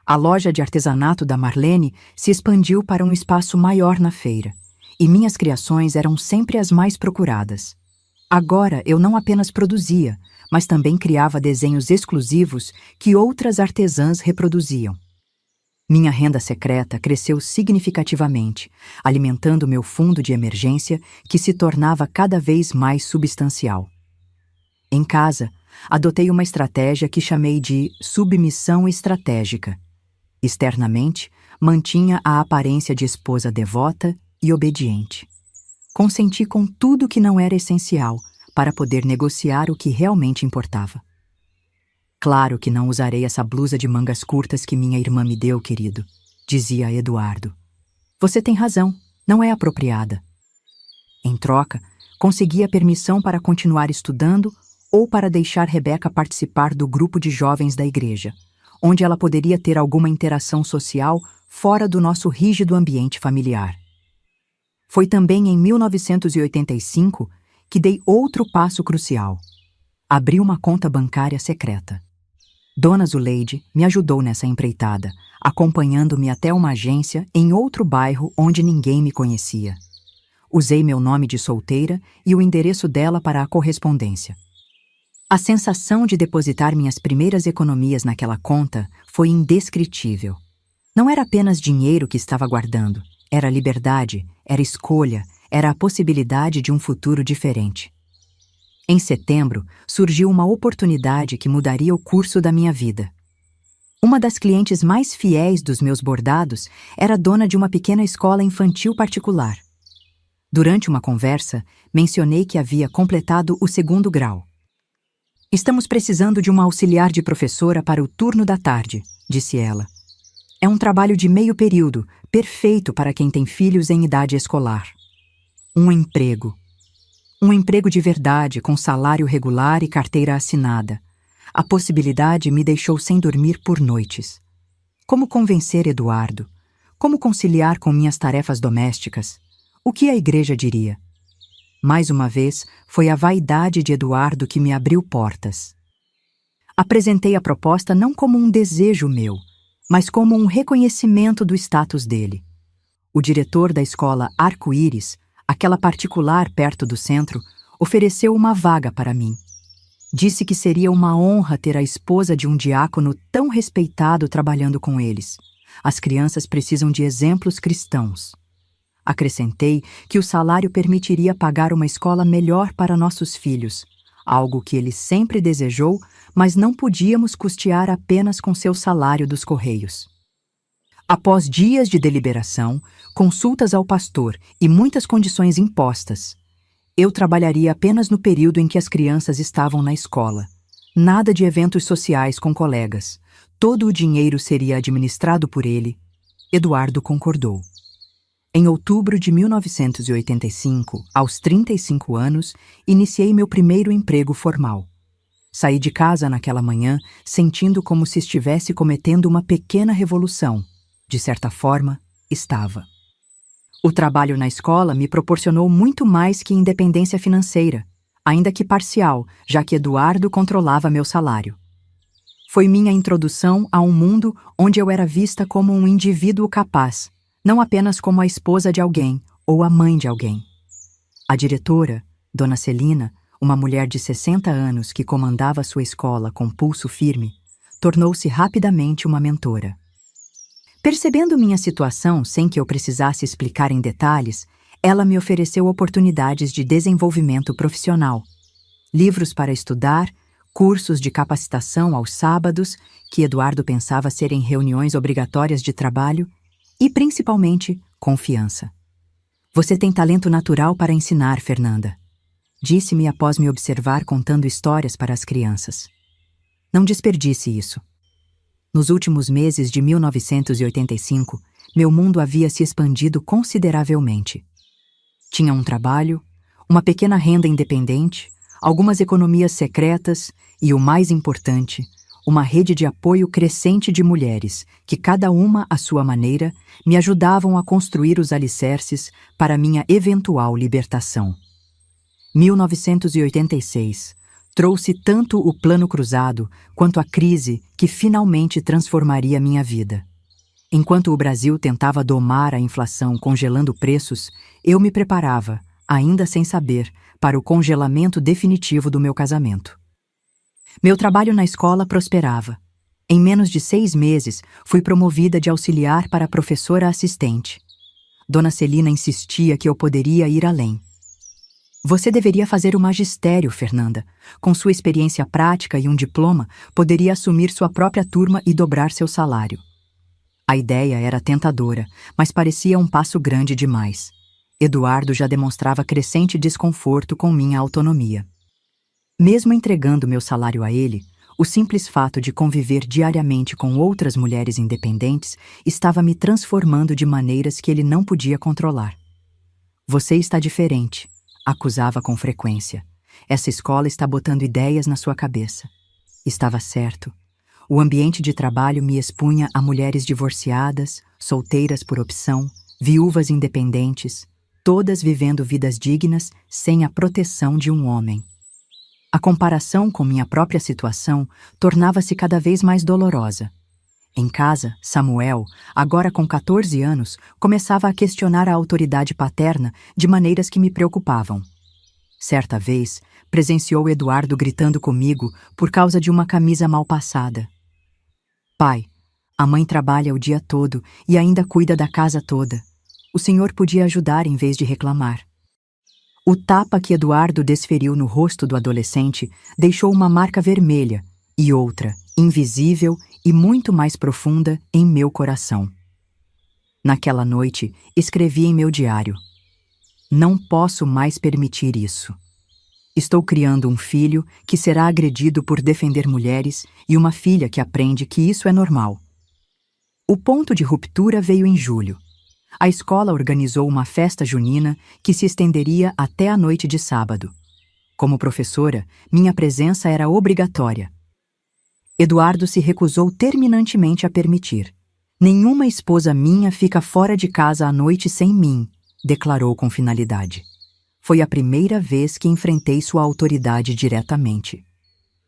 A loja de artesanato da Marlene se expandiu para um espaço maior na feira, e minhas criações eram sempre as mais procuradas. Agora eu não apenas produzia, mas também criava desenhos exclusivos que outras artesãs reproduziam. Minha renda secreta cresceu significativamente, alimentando meu fundo de emergência, que se tornava cada vez mais substancial. Em casa, adotei uma estratégia que chamei de submissão estratégica. Externamente, mantinha a aparência de esposa devota e obediente. Consenti com tudo que não era essencial para poder negociar o que realmente importava. Claro que não usarei essa blusa de mangas curtas que minha irmã me deu, querido, dizia Eduardo. Você tem razão, não é apropriada. Em troca, consegui a permissão para continuar estudando ou para deixar Rebeca participar do grupo de jovens da igreja, onde ela poderia ter alguma interação social fora do nosso rígido ambiente familiar. Foi também em 1985 que dei outro passo crucial. Abri uma conta bancária secreta. Dona Zuleide me ajudou nessa empreitada, acompanhando-me até uma agência em outro bairro onde ninguém me conhecia. Usei meu nome de solteira e o endereço dela para a correspondência. A sensação de depositar minhas primeiras economias naquela conta foi indescritível. Não era apenas dinheiro que estava guardando, era liberdade, era escolha, era a possibilidade de um futuro diferente. Em setembro, surgiu uma oportunidade que mudaria o curso da minha vida. Uma das clientes mais fiéis dos meus bordados era dona de uma pequena escola infantil particular. Durante uma conversa, mencionei que havia completado o 2º grau. Estamos precisando de uma auxiliar de professora para o turno da tarde, disse ela. É um trabalho de meio período, perfeito para quem tem filhos em idade escolar. Um emprego. Um emprego de verdade, com salário regular e carteira assinada. A possibilidade me deixou sem dormir por noites. Como convencer Eduardo? Como conciliar com minhas tarefas domésticas? O que a igreja diria? Mais uma vez, foi a vaidade de Eduardo que me abriu portas. Apresentei a proposta não como um desejo meu, mas como um reconhecimento do status dele. O diretor da escola Arco-Íris, aquela particular perto do centro, ofereceu uma vaga para mim. Disse que seria uma honra ter a esposa de um diácono tão respeitado trabalhando com eles. As crianças precisam de exemplos cristãos. Acrescentei que o salário permitiria pagar uma escola melhor para nossos filhos, algo que ele sempre desejou, mas não podíamos custear apenas com seu salário dos Correios. Após dias de deliberação, consultas ao pastor e muitas condições impostas, eu trabalharia apenas no período em que as crianças estavam na escola. Nada de eventos sociais com colegas. Todo o dinheiro seria administrado por ele. Eduardo concordou. Em outubro de 1985, aos 35 anos, iniciei meu primeiro emprego formal. Saí de casa naquela manhã, sentindo como se estivesse cometendo uma pequena revolução. De certa forma, estava. O trabalho na escola me proporcionou muito mais que independência financeira, ainda que parcial, já que Eduardo controlava meu salário. Foi minha introdução a um mundo onde eu era vista como um indivíduo capaz, não apenas como a esposa de alguém ou a mãe de alguém. A diretora, Dona Celina, uma mulher de 60 anos que comandava sua escola com pulso firme, tornou-se rapidamente uma mentora. Percebendo minha situação sem que eu precisasse explicar em detalhes, ela me ofereceu oportunidades de desenvolvimento profissional, livros para estudar, cursos de capacitação aos sábados, que Eduardo pensava serem reuniões obrigatórias de trabalho, e, principalmente, confiança. Você tem talento natural para ensinar, Fernanda. Disse-me após me observar contando histórias para as crianças. Não desperdice isso. Nos últimos meses de 1985, meu mundo havia se expandido consideravelmente. Tinha um trabalho, uma pequena renda independente, algumas economias secretas e, o mais importante, uma rede de apoio crescente de mulheres que, cada uma à sua maneira, me ajudavam a construir os alicerces para minha eventual libertação. 1986 trouxe tanto o plano cruzado quanto a crise que finalmente transformaria minha vida. Enquanto o Brasil tentava domar a inflação congelando preços, eu me preparava, ainda sem saber, para o congelamento definitivo do meu casamento. Meu trabalho na escola prosperava. Em menos de 6 meses, fui promovida de auxiliar para professora assistente. Dona Celina insistia que eu poderia ir além. Você deveria fazer o magistério, Fernanda. Com sua experiência prática e um diploma, poderia assumir sua própria turma e dobrar seu salário. A ideia era tentadora, mas parecia um passo grande demais. Eduardo já demonstrava crescente desconforto com minha autonomia. Mesmo entregando meu salário a ele, o simples fato de conviver diariamente com outras mulheres independentes estava me transformando de maneiras que ele não podia controlar. Você está diferente, acusava com frequência. Essa escola está botando ideias na sua cabeça. Estava certo. O ambiente de trabalho me expunha a mulheres divorciadas, solteiras por opção, viúvas independentes, todas vivendo vidas dignas sem a proteção de um homem. A comparação com minha própria situação tornava-se cada vez mais dolorosa. Em casa, Samuel, agora com 14 anos, começava a questionar a autoridade paterna de maneiras que me preocupavam. Certa vez, presenciou Eduardo gritando comigo por causa de uma camisa mal passada. Pai, a mãe trabalha o dia todo e ainda cuida da casa toda. O senhor podia ajudar em vez de reclamar. O tapa que Eduardo desferiu no rosto do adolescente deixou uma marca vermelha e outra, invisível e muito mais profunda, em meu coração. Naquela noite, escrevi em meu diário: não posso mais permitir isso. Estou criando um filho que será agredido por defender mulheres e uma filha que aprende que isso é normal. O ponto de ruptura veio em julho. A escola organizou uma festa junina que se estenderia até a noite de sábado. Como professora, minha presença era obrigatória. Eduardo se recusou terminantemente a permitir. Nenhuma esposa minha fica fora de casa à noite sem mim, declarou com finalidade. Foi a primeira vez que enfrentei sua autoridade diretamente.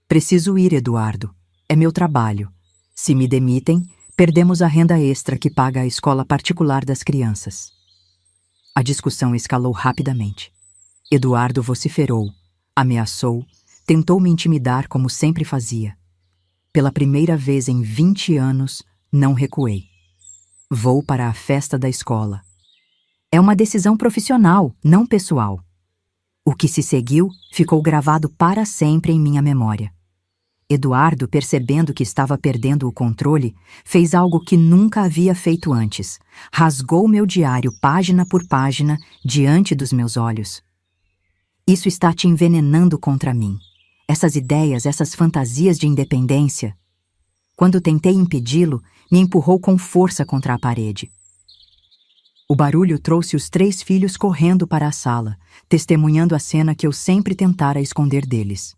Preciso ir, Eduardo. É meu trabalho. Se me demitem, perdemos a renda extra que paga a escola particular das crianças. A discussão escalou rapidamente. Eduardo vociferou, ameaçou, tentou me intimidar como sempre fazia. Pela primeira vez em 20 anos, não recuei. Vou para a festa da escola. É uma decisão profissional, não pessoal. O que se seguiu ficou gravado para sempre em minha memória. Eduardo, percebendo que estava perdendo o controle, fez algo que nunca havia feito antes. Rasgou meu diário página por página diante dos meus olhos. Isso está te envenenando contra mim. Essas ideias, essas fantasias de independência. Quando tentei impedi-lo, me empurrou com força contra a parede. O barulho trouxe os 3 filhos correndo para a sala, testemunhando a cena que eu sempre tentara esconder deles.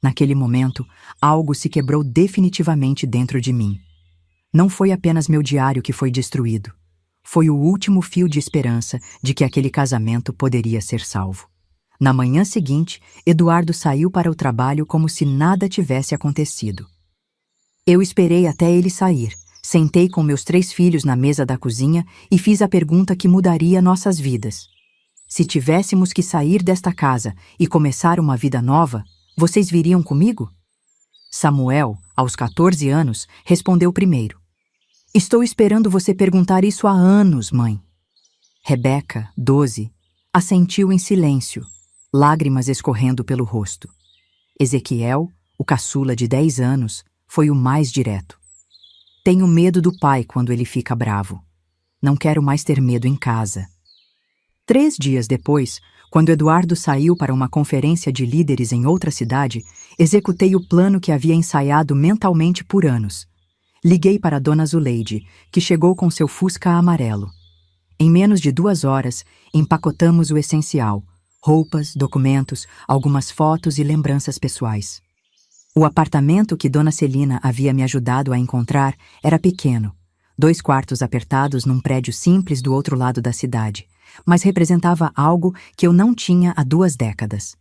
Naquele momento, algo se quebrou definitivamente dentro de mim. Não foi apenas meu diário que foi destruído. Foi o último fio de esperança de que aquele casamento poderia ser salvo. Na manhã seguinte, Eduardo saiu para o trabalho como se nada tivesse acontecido. Eu esperei até ele sair. Sentei com meus 3 filhos na mesa da cozinha e fiz a pergunta que mudaria nossas vidas. Se tivéssemos que sair desta casa e começar uma vida nova, vocês viriam comigo? Samuel, aos 14 anos, respondeu primeiro. Estou esperando você perguntar isso há anos, mãe. Rebeca, 12, assentiu em silêncio, lágrimas escorrendo pelo rosto. Ezequiel, o caçula de 10 anos, foi o mais direto. Tenho medo do pai quando ele fica bravo. Não quero mais ter medo em casa. 3 dias depois, Quando Eduardo saiu para uma conferência de líderes em outra cidade, executei o plano que havia ensaiado mentalmente por anos. Liguei para Dona Zuleide, que chegou com seu Fusca amarelo. Em menos de 2 horas, empacotamos o essencial: roupas, documentos, algumas fotos e lembranças pessoais. O apartamento que Dona Celina havia me ajudado a encontrar era pequeno, 2 quartos apertados num prédio simples do outro lado da cidade, mas representava algo que eu não tinha há 2 décadas.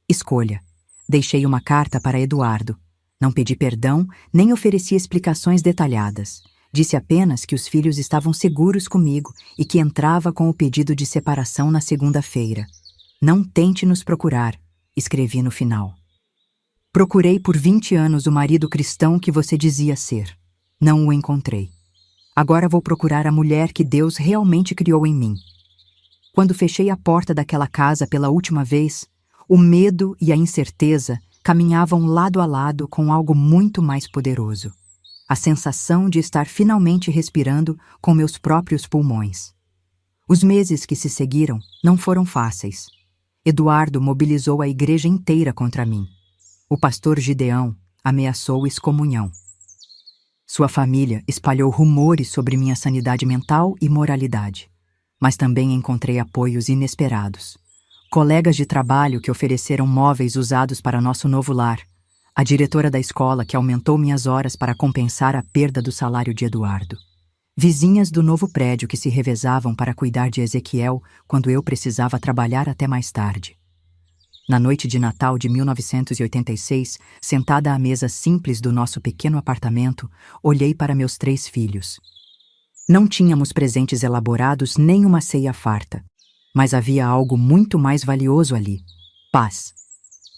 Escolha. Deixei uma carta para Eduardo. Não pedi perdão, nem ofereci explicações detalhadas. Disse apenas que os filhos estavam seguros comigo e que entrava com o pedido de separação na segunda-feira. Não tente nos procurar, escrevi no final. Procurei por 20 anos o marido cristão que você dizia ser. Não o encontrei. Agora vou procurar a mulher que Deus realmente criou em mim. Quando fechei a porta daquela casa pela última vez, o medo e a incerteza caminhavam lado a lado com algo muito mais poderoso: a sensação de estar finalmente respirando com meus próprios pulmões. Os meses que se seguiram não foram fáceis. Eduardo mobilizou a igreja inteira contra mim. O pastor Gideão ameaçou excomunhão. Sua família espalhou rumores sobre minha sanidade mental e moralidade. Mas também encontrei apoios inesperados. Colegas de trabalho que ofereceram móveis usados para nosso novo lar. A diretora da escola que aumentou minhas horas para compensar a perda do salário de Eduardo. Vizinhas do novo prédio que se revezavam para cuidar de Ezequiel quando eu precisava trabalhar até mais tarde. Na noite de Natal de 1986, sentada à mesa simples do nosso pequeno apartamento, olhei para meus 3 filhos. Não tínhamos presentes elaborados nem uma ceia farta, mas havia algo muito mais valioso ali: paz.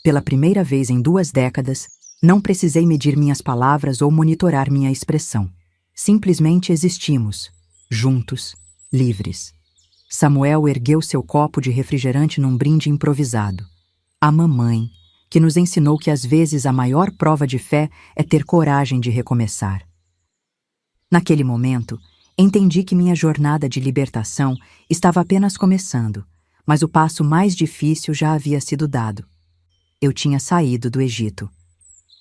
Pela primeira vez em 2 décadas, não precisei medir minhas palavras ou monitorar minha expressão. Simplesmente existimos, juntos, livres. Samuel ergueu seu copo de refrigerante num brinde improvisado. A mamãe, que nos ensinou que às vezes a maior prova de fé é ter coragem de recomeçar. Naquele momento, entendi que minha jornada de libertação estava apenas começando, mas o passo mais difícil já havia sido dado. Eu tinha saído do Egito.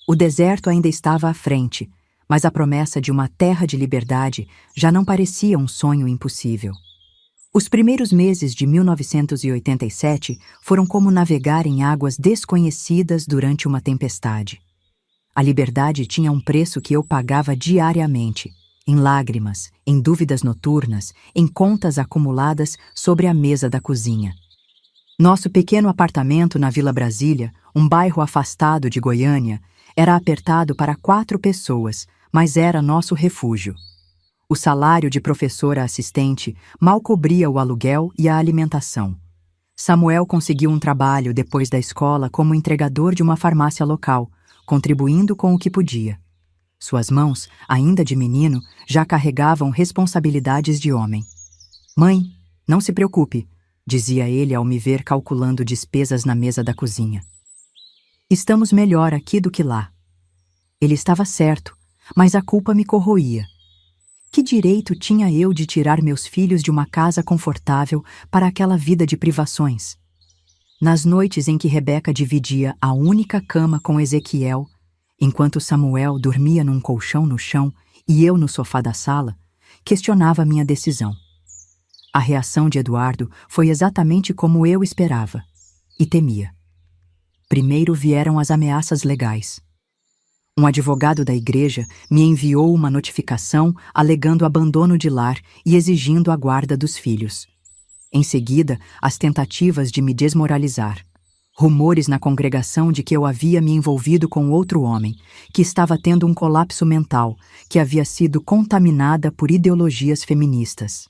O deserto ainda estava à frente, mas a promessa de uma terra de liberdade já não parecia um sonho impossível. Os primeiros meses de 1987 foram como navegar em águas desconhecidas durante uma tempestade. A liberdade tinha um preço que eu pagava diariamente, em lágrimas, em dúvidas noturnas, em contas acumuladas sobre a mesa da cozinha. Nosso pequeno apartamento na Vila Brasília, um bairro afastado de Goiânia, era apertado para 4 pessoas, mas era nosso refúgio. O salário de professora assistente mal cobria o aluguel e a alimentação. Samuel conseguiu um trabalho depois da escola como entregador de uma farmácia local, contribuindo com o que podia. Suas mãos, ainda de menino, já carregavam responsabilidades de homem. "Mãe, não se preocupe", dizia ele ao me ver calculando despesas na mesa da cozinha. "Estamos melhor aqui do que lá." Ele estava certo, mas a culpa me corroía. Que direito tinha eu de tirar meus filhos de uma casa confortável para aquela vida de privações? Nas noites em que Rebeca dividia a única cama com Ezequiel, enquanto Samuel dormia num colchão no chão e eu no sofá da sala, questionava minha decisão. A reação de Eduardo foi exatamente como eu esperava e temia. Primeiro vieram as ameaças legais. Um advogado da igreja me enviou uma notificação alegando abandono de lar e exigindo a guarda dos filhos. Em seguida, as tentativas de me desmoralizar. Rumores na congregação de que eu havia me envolvido com outro homem, que estava tendo um colapso mental, que havia sido contaminada por ideologias feministas.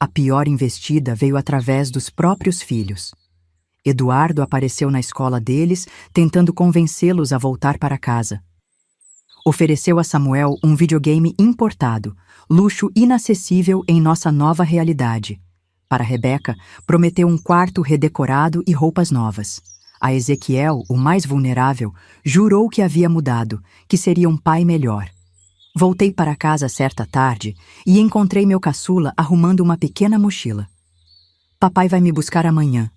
A pior investida veio através dos próprios filhos. Eduardo apareceu na escola deles, tentando convencê-los a voltar para casa. Ofereceu a Samuel um videogame importado, luxo inacessível em nossa nova realidade. Para Rebeca, prometeu um quarto redecorado e roupas novas. A Ezequiel, o mais vulnerável, jurou que havia mudado, que seria um pai melhor. Voltei para casa certa tarde e encontrei meu caçula arrumando uma pequena mochila. "Papai vai me buscar amanhã."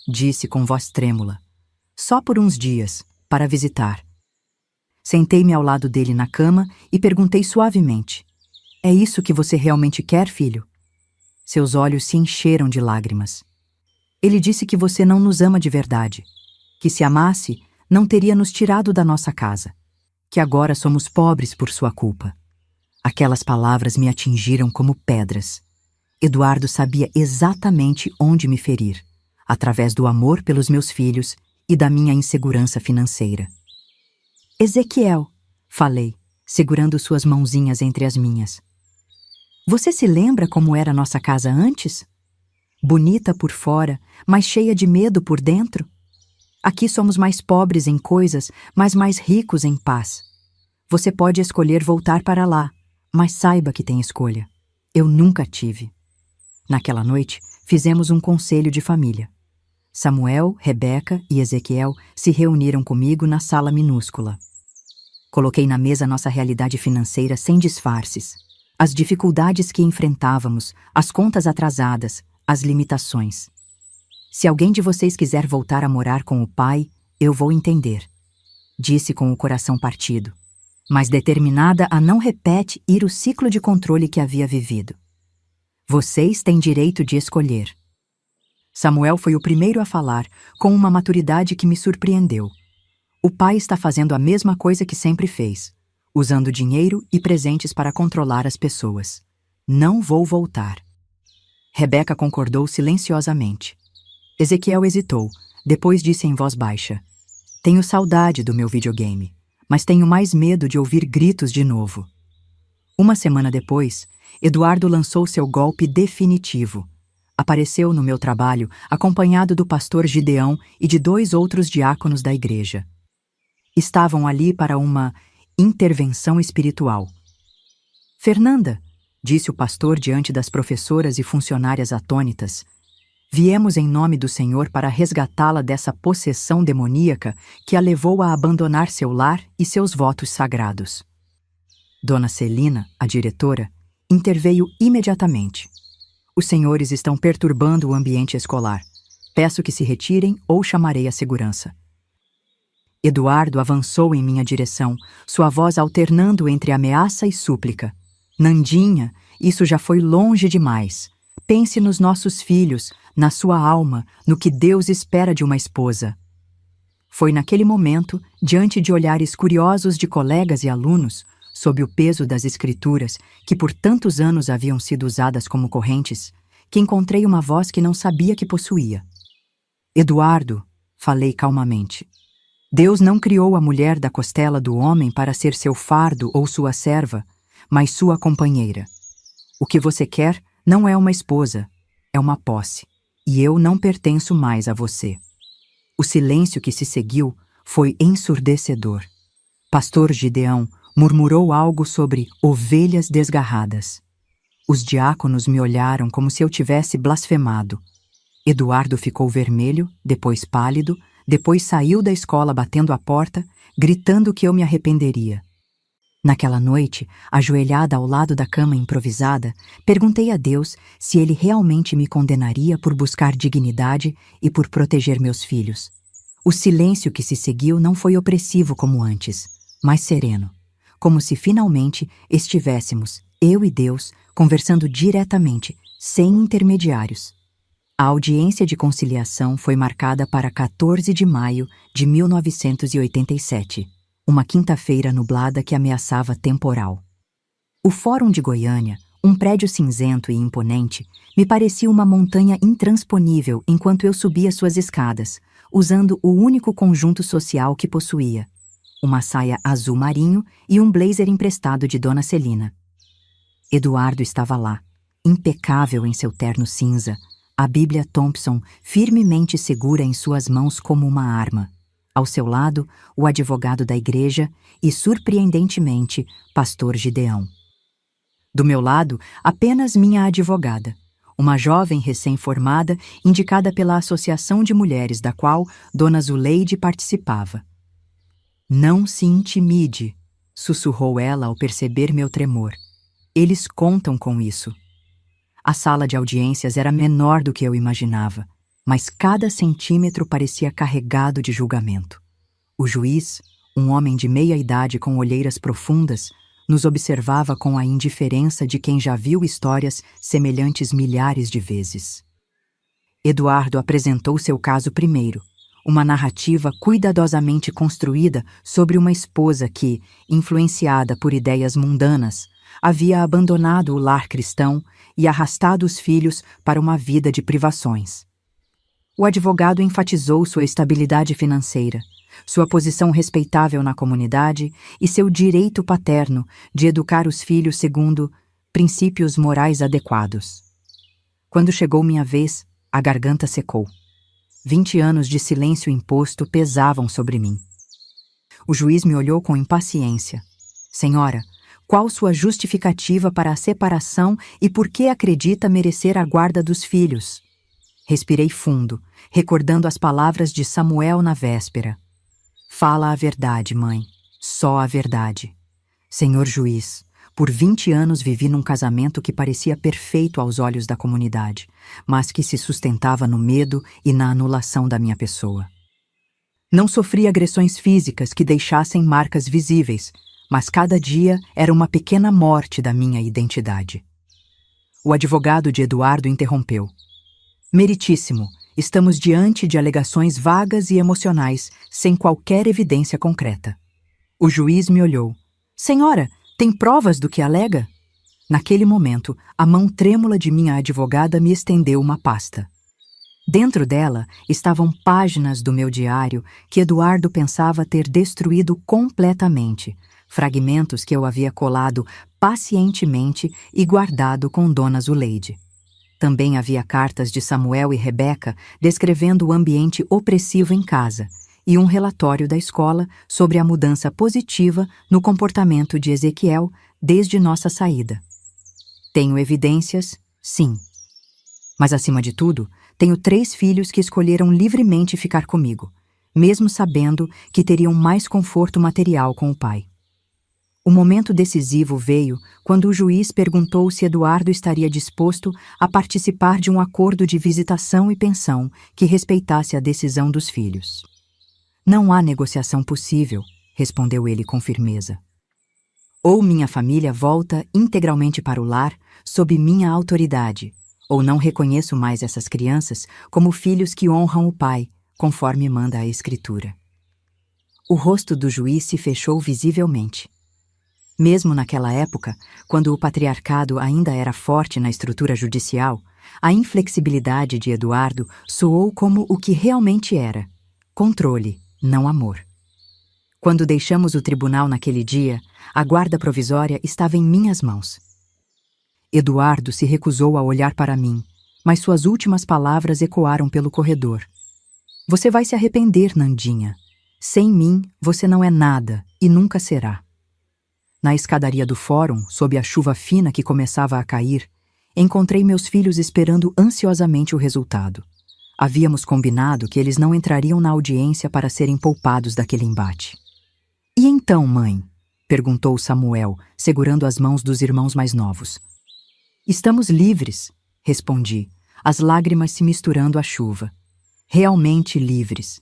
disse com voz trêmula. Só por uns dias, para visitar. Sentei-me ao lado dele na cama e perguntei suavemente: é isso que você realmente quer, filho? Seus olhos se encheram de lágrimas. Ele disse que você não nos ama de verdade, que se amasse, não teria nos tirado da nossa casa, que agora somos pobres por sua culpa. Aquelas palavras me atingiram como pedras. Eduardo sabia exatamente onde me ferir, através do amor pelos meus filhos e da minha insegurança financeira. Ezequiel, falei, segurando suas mãozinhas entre as minhas. Você se lembra como era nossa casa antes? Bonita por fora, mas cheia de medo por dentro? Aqui somos mais pobres em coisas, mas mais ricos em paz. Você pode escolher voltar para lá, mas saiba que tem escolha. Eu nunca tive. Naquela noite, fizemos um conselho de família. Samuel, Rebeca e Ezequiel se reuniram comigo na sala minúscula. Coloquei na mesa nossa realidade financeira sem disfarces, as dificuldades que enfrentávamos, as contas atrasadas, as limitações. Se alguém de vocês quiser voltar a morar com o pai, eu vou entender, disse com o coração partido, mas determinada a não repetir o ciclo de controle que havia vivido. Vocês têm direito de escolher. Samuel foi o primeiro a falar, com uma maturidade que me surpreendeu. O pai está fazendo a mesma coisa que sempre fez, usando dinheiro e presentes para controlar as pessoas. Não vou voltar. Rebeca concordou silenciosamente. Ezequiel hesitou, depois disse em voz baixa: tenho saudade do meu videogame, mas tenho mais medo de ouvir gritos de novo. Uma semana depois, Eduardo lançou seu golpe definitivo. Apareceu no meu trabalho, acompanhado do pastor Gideão e de 2 outros diáconos da igreja. Estavam ali para uma intervenção espiritual. Fernanda, disse o pastor diante das professoras e funcionárias atônitas, viemos em nome do Senhor para resgatá-la dessa possessão demoníaca que a levou a abandonar seu lar e seus votos sagrados. Dona Celina, a diretora, interveio imediatamente. Os senhores estão perturbando o ambiente escolar. Peço que se retirem ou chamarei a segurança. Eduardo avançou em minha direção, sua voz alternando entre ameaça e súplica. Nandinha, isso já foi longe demais. Pense nos nossos filhos, na sua alma, no que Deus espera de uma esposa. Foi naquele momento, diante de olhares curiosos de colegas e alunos, sob o peso das escrituras, que por tantos anos haviam sido usadas como correntes, que encontrei uma voz que não sabia que possuía. Eduardo, falei calmamente, Deus não criou a mulher da costela do homem para ser seu fardo ou sua serva, mas sua companheira. O que você quer não é uma esposa, é uma posse, e eu não pertenço mais a você. O silêncio que se seguiu foi ensurdecedor. Pastor Gideão murmurou algo sobre ovelhas desgarradas. Os diáconos me olharam como se eu tivesse blasfemado. Eduardo ficou vermelho, depois pálido, depois saiu da escola batendo a porta, gritando que eu me arrependeria. Naquela noite, ajoelhada ao lado da cama improvisada, perguntei a Deus se ele realmente me condenaria por buscar dignidade e por proteger meus filhos. O silêncio que se seguiu não foi opressivo como antes, mas sereno, como se finalmente estivéssemos, eu e Deus, conversando diretamente, sem intermediários. A audiência de conciliação foi marcada para 14 de maio de 1987, uma quinta-feira nublada que ameaçava temporal. O Fórum de Goiânia, um prédio cinzento e imponente, me parecia uma montanha intransponível enquanto eu subia suas escadas, usando o único conjunto social que possuía, uma saia azul marinho e um blazer emprestado de Dona Celina. Eduardo estava lá, impecável em seu terno cinza, a Bíblia Thompson firmemente segura em suas mãos como uma arma. Ao seu lado, o advogado da igreja e, surpreendentemente, pastor Gideão. Do meu lado, apenas minha advogada, uma jovem recém-formada indicada pela Associação de Mulheres da qual Dona Zuleide participava. Não se intimide, sussurrou ela ao perceber meu tremor. Eles contam com isso. A sala de audiências era menor do que eu imaginava. mas cada centímetro parecia carregado de julgamento. O juiz, um homem de meia idade com olheiras profundas, nos observava com a indiferença de quem já viu histórias semelhantes milhares de vezes. Eduardo apresentou seu caso primeiro, uma narrativa cuidadosamente construída sobre uma esposa que, influenciada por ideias mundanas, havia abandonado o lar cristão e arrastado os filhos para uma vida de privações. O advogado enfatizou sua estabilidade financeira, sua posição respeitável na comunidade e seu direito paterno de educar os filhos segundo princípios morais adequados. Quando chegou minha vez, a garganta secou. 20 anos de silêncio imposto pesavam sobre mim. O juiz me olhou com impaciência. Senhora, qual sua justificativa para a separação e por que acredita merecer a guarda dos filhos? Respirei fundo, recordando as palavras de Samuel na véspera. Fala a verdade, mãe. Só a verdade. Senhor juiz, por 20 anos vivi num casamento que parecia perfeito aos olhos da comunidade, mas que se sustentava no medo e na anulação da minha pessoa. Não sofri agressões físicas que deixassem marcas visíveis, mas cada dia era uma pequena morte da minha identidade. O advogado de Eduardo interrompeu. Meritíssimo, estamos diante de alegações vagas e emocionais, sem qualquer evidência concreta. O juiz me olhou. Senhora, tem provas do que alega? Naquele momento, a mão trêmula de minha advogada me estendeu uma pasta. Dentro dela estavam páginas do meu diário que Eduardo pensava ter destruído completamente, fragmentos que eu havia colado pacientemente e guardado com Dona Zuleide. Também havia cartas de Samuel e Rebeca descrevendo o ambiente opressivo em casa e um relatório da escola sobre a mudança positiva no comportamento de Ezequiel desde nossa saída. Tenho evidências, sim. Mas, acima de tudo, tenho 3 filhos que escolheram livremente ficar comigo, mesmo sabendo que teriam mais conforto material com o pai. O momento decisivo veio quando o juiz perguntou se Eduardo estaria disposto a participar de um acordo de visitação e pensão que respeitasse a decisão dos filhos. Não há negociação possível, respondeu ele com firmeza. Ou minha família volta integralmente para o lar sob minha autoridade, ou não reconheço mais essas crianças como filhos que honram o pai, conforme manda a Escritura. O rosto do juiz se fechou visivelmente. Mesmo naquela época, quando o patriarcado ainda era forte na estrutura judicial, a inflexibilidade de Eduardo soou como o que realmente era: controle, não amor. Quando deixamos o tribunal naquele dia, a guarda provisória estava em minhas mãos. Eduardo se recusou a olhar para mim, mas suas últimas palavras ecoaram pelo corredor. Você vai se arrepender, Nandinha. Sem mim, você não é nada e nunca será. Na escadaria do fórum, sob a chuva fina que começava a cair, encontrei meus filhos esperando ansiosamente o resultado. Havíamos combinado que eles não entrariam na audiência para serem poupados daquele embate. E então, mãe? Perguntou Samuel, segurando as mãos dos irmãos mais novos. Estamos livres, respondi, as lágrimas se misturando à chuva. Realmente livres.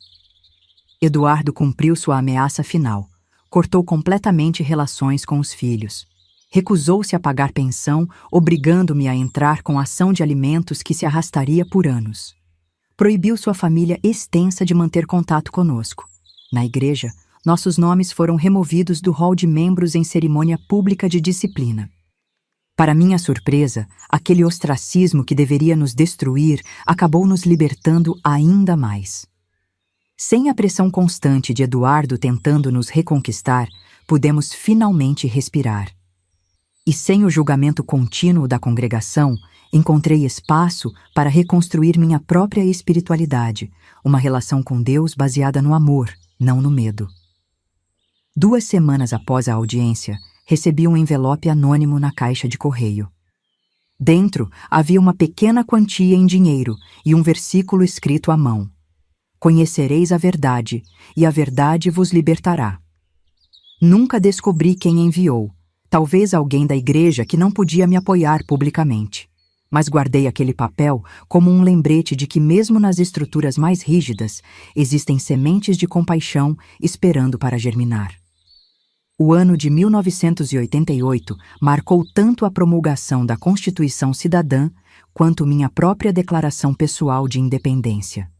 Eduardo cumpriu sua ameaça final. Cortou completamente relações com os filhos. Recusou-se a pagar pensão, obrigando-me a entrar com ação de alimentos que se arrastaria por anos. Proibiu sua família extensa de manter contato conosco. Na igreja, nossos nomes foram removidos do rol de membros em cerimônia pública de disciplina. Para minha surpresa, aquele ostracismo que deveria nos destruir acabou nos libertando ainda mais. Sem a pressão constante de Eduardo tentando nos reconquistar, pudemos finalmente respirar. E sem o julgamento contínuo da congregação, encontrei espaço para reconstruir minha própria espiritualidade, uma relação com Deus baseada no amor, não no medo. 2 semanas após a audiência, recebi um envelope anônimo na caixa de correio. Dentro havia uma pequena quantia em dinheiro e um versículo escrito à mão. Conhecereis a verdade, e a verdade vos libertará. Nunca descobri quem enviou, talvez alguém da igreja que não podia me apoiar publicamente. mas guardei aquele papel como um lembrete de que mesmo nas estruturas mais rígidas, existem sementes de compaixão esperando para germinar. O ano de 1988 marcou tanto a promulgação da Constituição Cidadã quanto minha própria declaração pessoal de independência.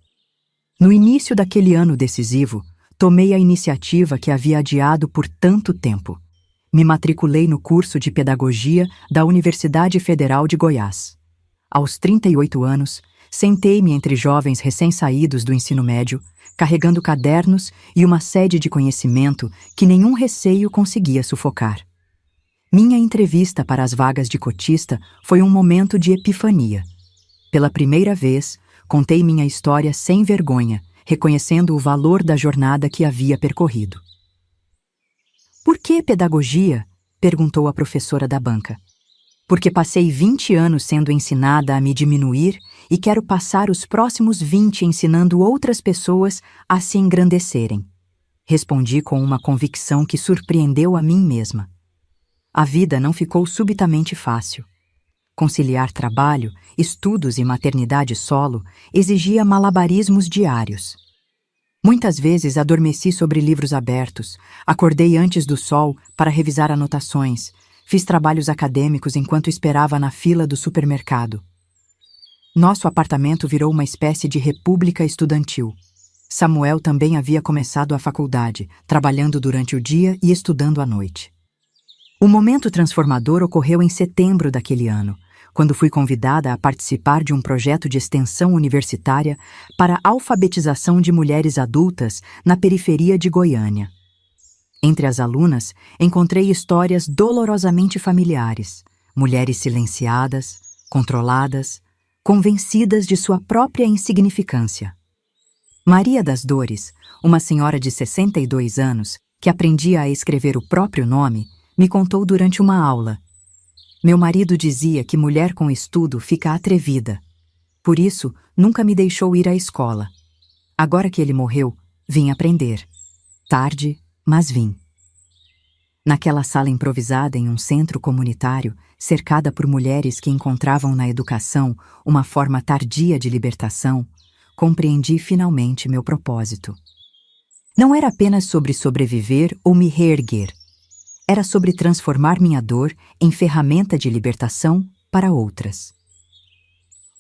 No início daquele ano decisivo, tomei a iniciativa que havia adiado por tanto tempo. Me matriculei no curso de Pedagogia da Universidade Federal de Goiás. Aos 38 anos, sentei-me entre jovens recém-saídos do ensino médio, carregando cadernos e uma sede de conhecimento que nenhum receio conseguia sufocar. Minha entrevista para as vagas de cotista foi um momento de epifania. Pela primeira vez, contei minha história sem vergonha, reconhecendo o valor da jornada que havia percorrido. "Por que pedagogia?" perguntou a professora da banca. "Porque passei 20 anos sendo ensinada a me diminuir e quero passar os próximos 20 ensinando outras pessoas a se engrandecerem." Respondi com uma convicção que surpreendeu a mim mesma. A vida não ficou subitamente fácil. Conciliar trabalho, estudos e maternidade solo exigia malabarismos diários. Muitas vezes adormeci sobre livros abertos, acordei antes do sol para revisar anotações, fiz trabalhos acadêmicos enquanto esperava na fila do supermercado. Nosso apartamento virou uma espécie de república estudantil. Samuel também havia começado a faculdade, trabalhando durante o dia e estudando à noite. O momento transformador ocorreu em setembro daquele ano, quando fui convidada a participar de um projeto de extensão universitária para a alfabetização de mulheres adultas na periferia de Goiânia. Entre as alunas, encontrei histórias dolorosamente familiares, mulheres silenciadas, controladas, convencidas de sua própria insignificância. Maria das Dores, uma senhora de 62 anos, que aprendia a escrever o próprio nome, me contou durante uma aula. Meu marido dizia que mulher com estudo fica atrevida. Por isso, nunca me deixou ir à escola. Agora que ele morreu, vim aprender. Tarde, mas vim. Naquela sala improvisada em um centro comunitário, cercada por mulheres que encontravam na educação uma forma tardia de libertação, compreendi finalmente meu propósito. Não era apenas sobre sobreviver ou me reerguer. Era sobre transformar minha dor em ferramenta de libertação para outras.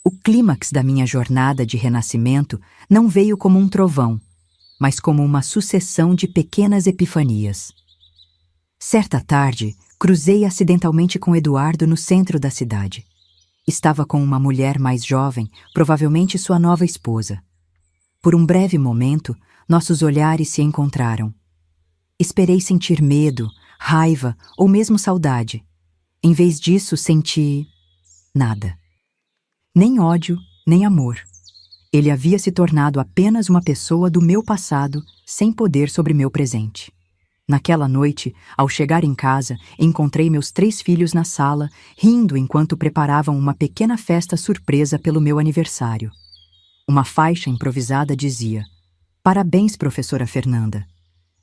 O clímax da minha jornada de renascimento não veio como um trovão, mas como uma sucessão de pequenas epifanias. Certa tarde, cruzei acidentalmente com Eduardo no centro da cidade. Estava com uma mulher mais jovem, provavelmente sua nova esposa. Por um breve momento, nossos olhares se encontraram. Esperei sentir medo, raiva ou mesmo saudade. Em vez disso, senti nada. Nem ódio, nem amor. Ele havia se tornado apenas uma pessoa do meu passado, sem poder sobre meu presente. Naquela noite, ao chegar em casa, encontrei meus 3 filhos na sala, rindo enquanto preparavam uma pequena festa surpresa pelo meu aniversário. Uma faixa improvisada dizia: "Parabéns, professora Fernanda."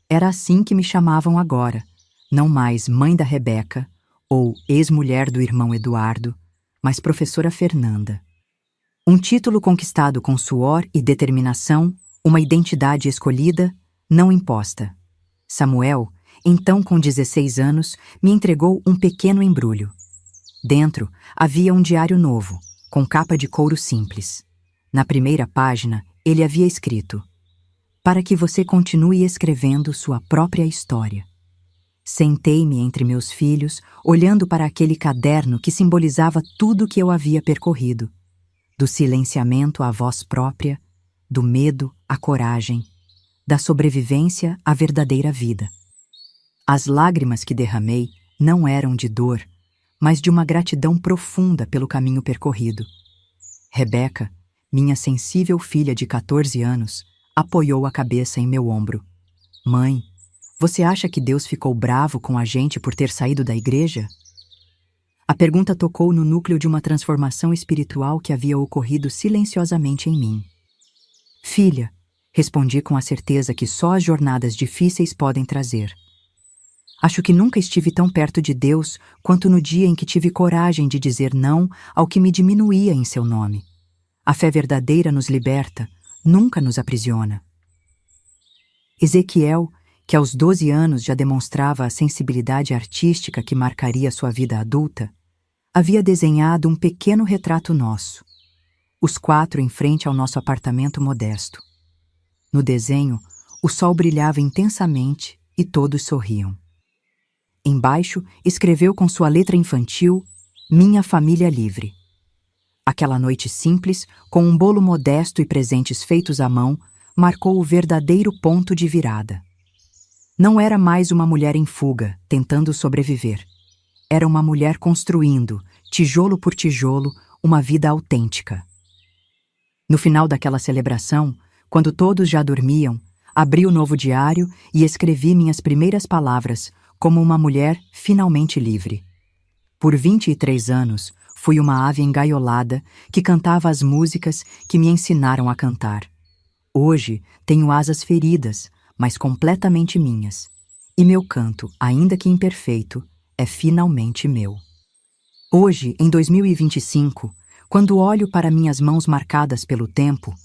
Era assim que me chamavam agora, não mais mãe da Rebeca ou ex-mulher do irmão Eduardo, mas professora Fernanda. Um título conquistado com suor e determinação, uma identidade escolhida, não imposta. Samuel, então com 16 anos, me entregou um pequeno embrulho. Dentro havia um diário novo, com capa de couro simples. Na primeira página, ele havia escrito: "Para que você continue escrevendo sua própria história." Sentei-me entre meus filhos, olhando para aquele caderno que simbolizava tudo que eu havia percorrido. Do silenciamento à voz própria, do medo à coragem, da sobrevivência à verdadeira vida. As lágrimas que derramei não eram de dor, mas de uma gratidão profunda pelo caminho percorrido. Rebeca, minha sensível filha de 14 anos, apoiou a cabeça em meu ombro. "Mãe, você acha que Deus ficou bravo com a gente por ter saído da igreja?" A pergunta tocou no núcleo de uma transformação espiritual que havia ocorrido silenciosamente em mim. "Filha", respondi com a certeza que só as jornadas difíceis podem trazer. Acho que nunca estive tão perto de Deus quanto no dia em que tive coragem de dizer não ao que me diminuía em seu nome. A fé verdadeira nos liberta, nunca nos aprisiona. Ezequiel, que aos 12 anos já demonstrava a sensibilidade artística que marcaria sua vida adulta, havia desenhado um pequeno retrato nosso, os 4 em frente ao nosso apartamento modesto. No desenho, o sol brilhava intensamente e todos sorriam. Embaixo, escreveu com sua letra infantil, Minha Família Livre. Aquela noite simples, com um bolo modesto e presentes feitos à mão, marcou o verdadeiro ponto de virada. Não era mais uma mulher em fuga, tentando sobreviver. Era uma mulher construindo, tijolo por tijolo, uma vida autêntica. No final daquela celebração, quando todos já dormiam, abri o novo diário e escrevi minhas primeiras palavras, como uma mulher finalmente livre. Por 23 anos, fui uma ave engaiolada que cantava as músicas que me ensinaram a cantar. Hoje, tenho asas feridas, mas completamente minhas. E meu canto, ainda que imperfeito, é finalmente meu. Hoje, em 2025, quando olho para minhas mãos marcadas pelo tempo,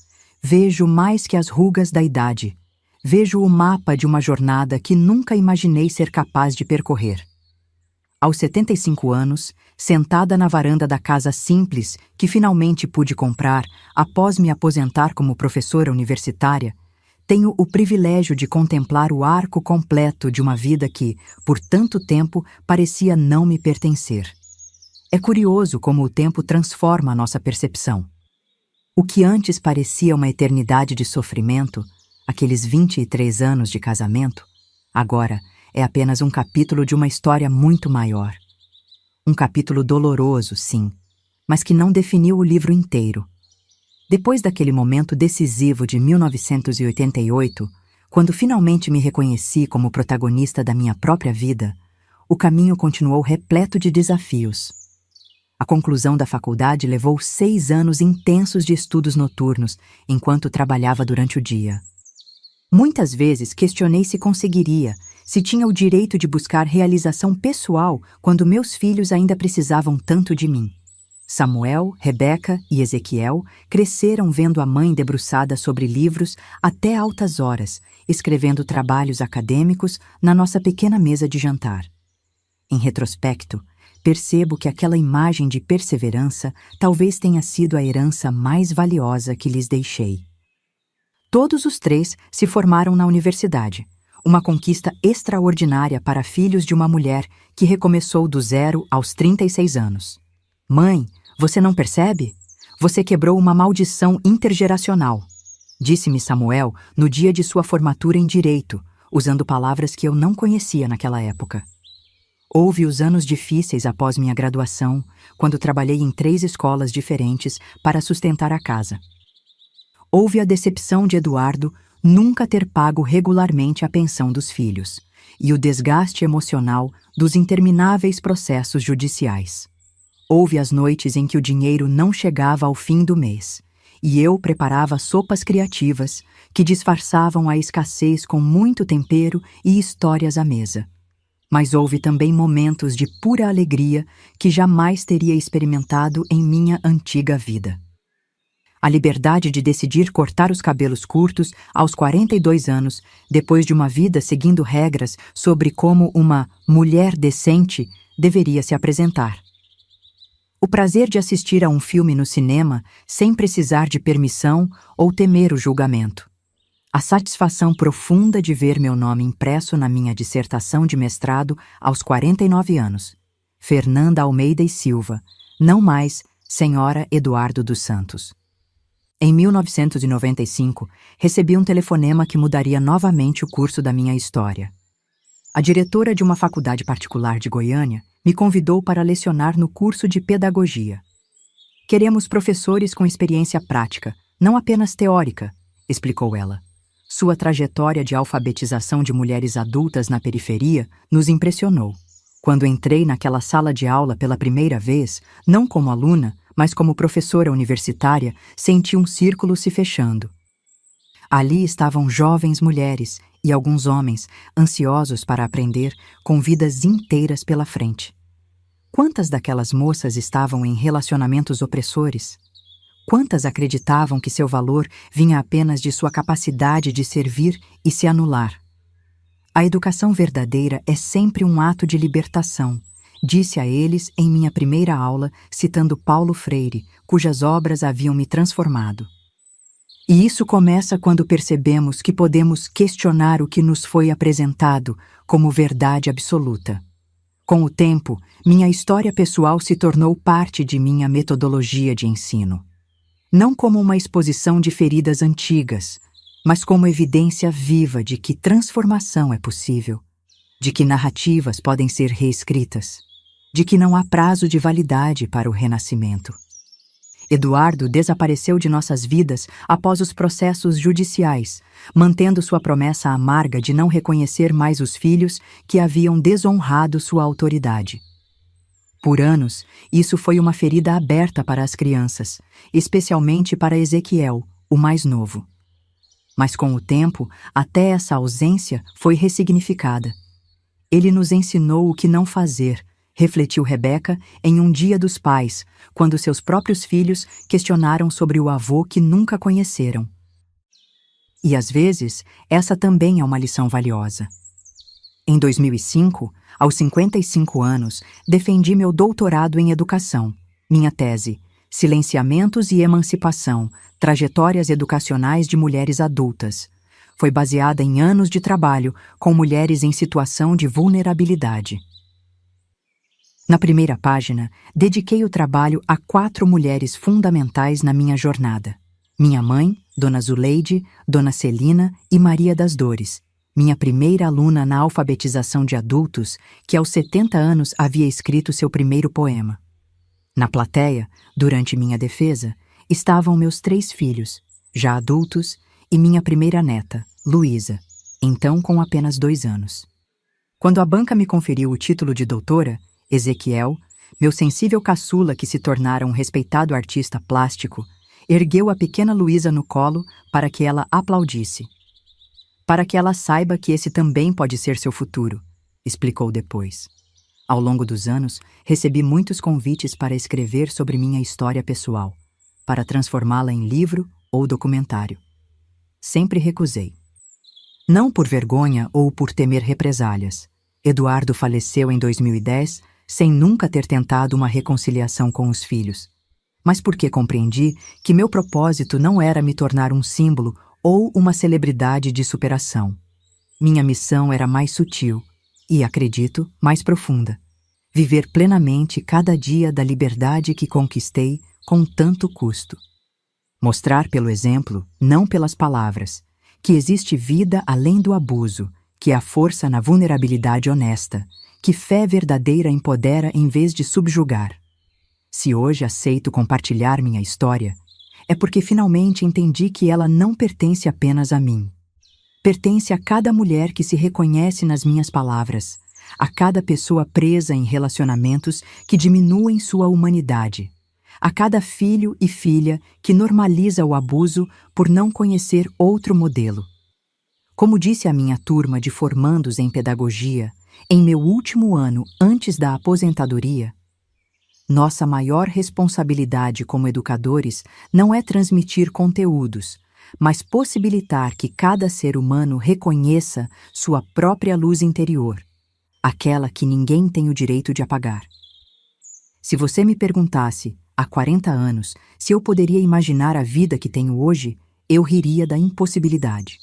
vejo mais que as rugas da idade. Vejo o mapa de uma jornada que nunca imaginei ser capaz de percorrer. Aos 75 anos, sentada na varanda da casa simples que finalmente pude comprar após me aposentar como professora universitária, tenho o privilégio de contemplar o arco completo de uma vida que, por tanto tempo, parecia não me pertencer. É curioso como o tempo transforma a nossa percepção. O que antes parecia uma eternidade de sofrimento, aqueles 23 anos de casamento, agora é apenas um capítulo de uma história muito maior. Um capítulo doloroso, sim, mas que não definiu o livro inteiro. Depois daquele momento decisivo de 1988, quando finalmente me reconheci como protagonista da minha própria vida, o caminho continuou repleto de desafios. A conclusão da faculdade levou 6 anos intensos de estudos noturnos, enquanto trabalhava durante o dia. Muitas vezes questionei se conseguiria, se tinha o direito de buscar realização pessoal quando meus filhos ainda precisavam tanto de mim. Samuel, Rebeca e Ezequiel cresceram vendo a mãe debruçada sobre livros até altas horas, escrevendo trabalhos acadêmicos na nossa pequena mesa de jantar. Em retrospecto, percebo que aquela imagem de perseverança talvez tenha sido a herança mais valiosa que lhes deixei. Todos os 3 se formaram na universidade, uma conquista extraordinária para filhos de uma mulher que recomeçou do zero aos 36 anos. Mãe, você não percebe? Você quebrou uma maldição intergeracional, disse-me Samuel no dia de sua formatura em Direito, usando palavras que eu não conhecia naquela época. Houve os anos difíceis após minha graduação, quando trabalhei em 3 escolas diferentes para sustentar a casa. Houve a decepção de Eduardo nunca ter pago regularmente a pensão dos filhos e o desgaste emocional dos intermináveis processos judiciais. Houve as noites em que o dinheiro não chegava ao fim do mês e eu preparava sopas criativas que disfarçavam a escassez com muito tempero e histórias à mesa. Mas houve também momentos de pura alegria que jamais teria experimentado em minha antiga vida. A liberdade de decidir cortar os cabelos curtos aos 42 anos, depois de uma vida seguindo regras sobre como uma mulher decente deveria se apresentar. O prazer de assistir a um filme no cinema sem precisar de permissão ou temer o julgamento. A satisfação profunda de ver meu nome impresso na minha dissertação de mestrado aos 49 anos. Fernanda Almeida e Silva, não mais Senhora Eduardo dos Santos. Em 1995, recebi um telefonema que mudaria novamente o curso da minha história. A diretora de uma faculdade particular de Goiânia me convidou para lecionar no curso de pedagogia. Queremos professores com experiência prática, não apenas teórica, explicou ela. Sua trajetória de alfabetização de mulheres adultas na periferia nos impressionou. Quando entrei naquela sala de aula pela primeira vez, não como aluna, mas como professora universitária, senti um círculo se fechando. Ali estavam jovens mulheres e alguns homens, ansiosos para aprender, com vidas inteiras pela frente. Quantas daquelas moças estavam em relacionamentos opressores? Quantas acreditavam que seu valor vinha apenas de sua capacidade de servir e se anular? A educação verdadeira é sempre um ato de libertação, disse a eles em minha primeira aula, citando Paulo Freire, cujas obras haviam me transformado. E isso começa quando percebemos que podemos questionar o que nos foi apresentado como verdade absoluta. Com o tempo, minha história pessoal se tornou parte de minha metodologia de ensino. Não como uma exposição de feridas antigas, mas como evidência viva de que transformação é possível, de que narrativas podem ser reescritas, de que não há prazo de validade para o renascimento. Eduardo desapareceu de nossas vidas após os processos judiciais, mantendo sua promessa amarga de não reconhecer mais os filhos que haviam desonrado sua autoridade. Por anos, isso foi uma ferida aberta para as crianças, especialmente para Ezequiel, o mais novo. Mas com o tempo, até essa ausência foi ressignificada. Ele nos ensinou o que não fazer, refletiu Rebeca em um dia dos pais, quando seus próprios filhos questionaram sobre o avô que nunca conheceram. E às vezes, essa também é uma lição valiosa. Em 2005, aos 55 anos, defendi meu doutorado em educação, minha tese, Silenciamentos e Emancipação, Trajetórias Educacionais de Mulheres Adultas. Foi baseada em anos de trabalho com mulheres em situação de vulnerabilidade. Na primeira página, dediquei o trabalho a 4 mulheres fundamentais na minha jornada. Minha mãe, Dona Zuleide, Dona Celina e Maria das Dores, minha primeira aluna na alfabetização de adultos, que aos 70 anos havia escrito seu primeiro poema. Na plateia, durante minha defesa, estavam meus 3 filhos, já adultos, e minha primeira neta, Luísa, então com apenas 2 anos. Quando a banca me conferiu o título de doutora, Ezequiel, meu sensível caçula que se tornara um respeitado artista plástico, ergueu a pequena Luísa no colo para que ela aplaudisse. Para que ela saiba que esse também pode ser seu futuro, explicou depois. Ao longo dos anos, recebi muitos convites para escrever sobre minha história pessoal, para transformá-la em livro ou documentário. Sempre recusei. Não por vergonha ou por temer represálias. Eduardo faleceu em 2010, sem nunca ter tentado uma reconciliação com os filhos, mas porque compreendi que meu propósito não era me tornar um símbolo ou uma celebridade de superação. Minha missão era mais sutil e, acredito, mais profunda. Viver plenamente cada dia da liberdade que conquistei com tanto custo. Mostrar pelo exemplo, não pelas palavras, que existe vida além do abuso, que há força na vulnerabilidade honesta, que fé verdadeira empodera em vez de subjugar. Se hoje aceito compartilhar minha história, é porque finalmente entendi que ela não pertence apenas a mim. Pertence a cada mulher que se reconhece nas minhas palavras, a cada pessoa presa em relacionamentos que diminuem sua humanidade, a cada filho e filha que normaliza o abuso por não conhecer outro modelo. Como disse a minha turma de formandos em pedagogia, em meu último ano antes da aposentadoria, nossa maior responsabilidade como educadores não é transmitir conteúdos, mas possibilitar que cada ser humano reconheça sua própria luz interior, aquela que ninguém tem o direito de apagar. Se você me perguntasse, há 40 anos, se eu poderia imaginar a vida que tenho hoje, eu riria da impossibilidade.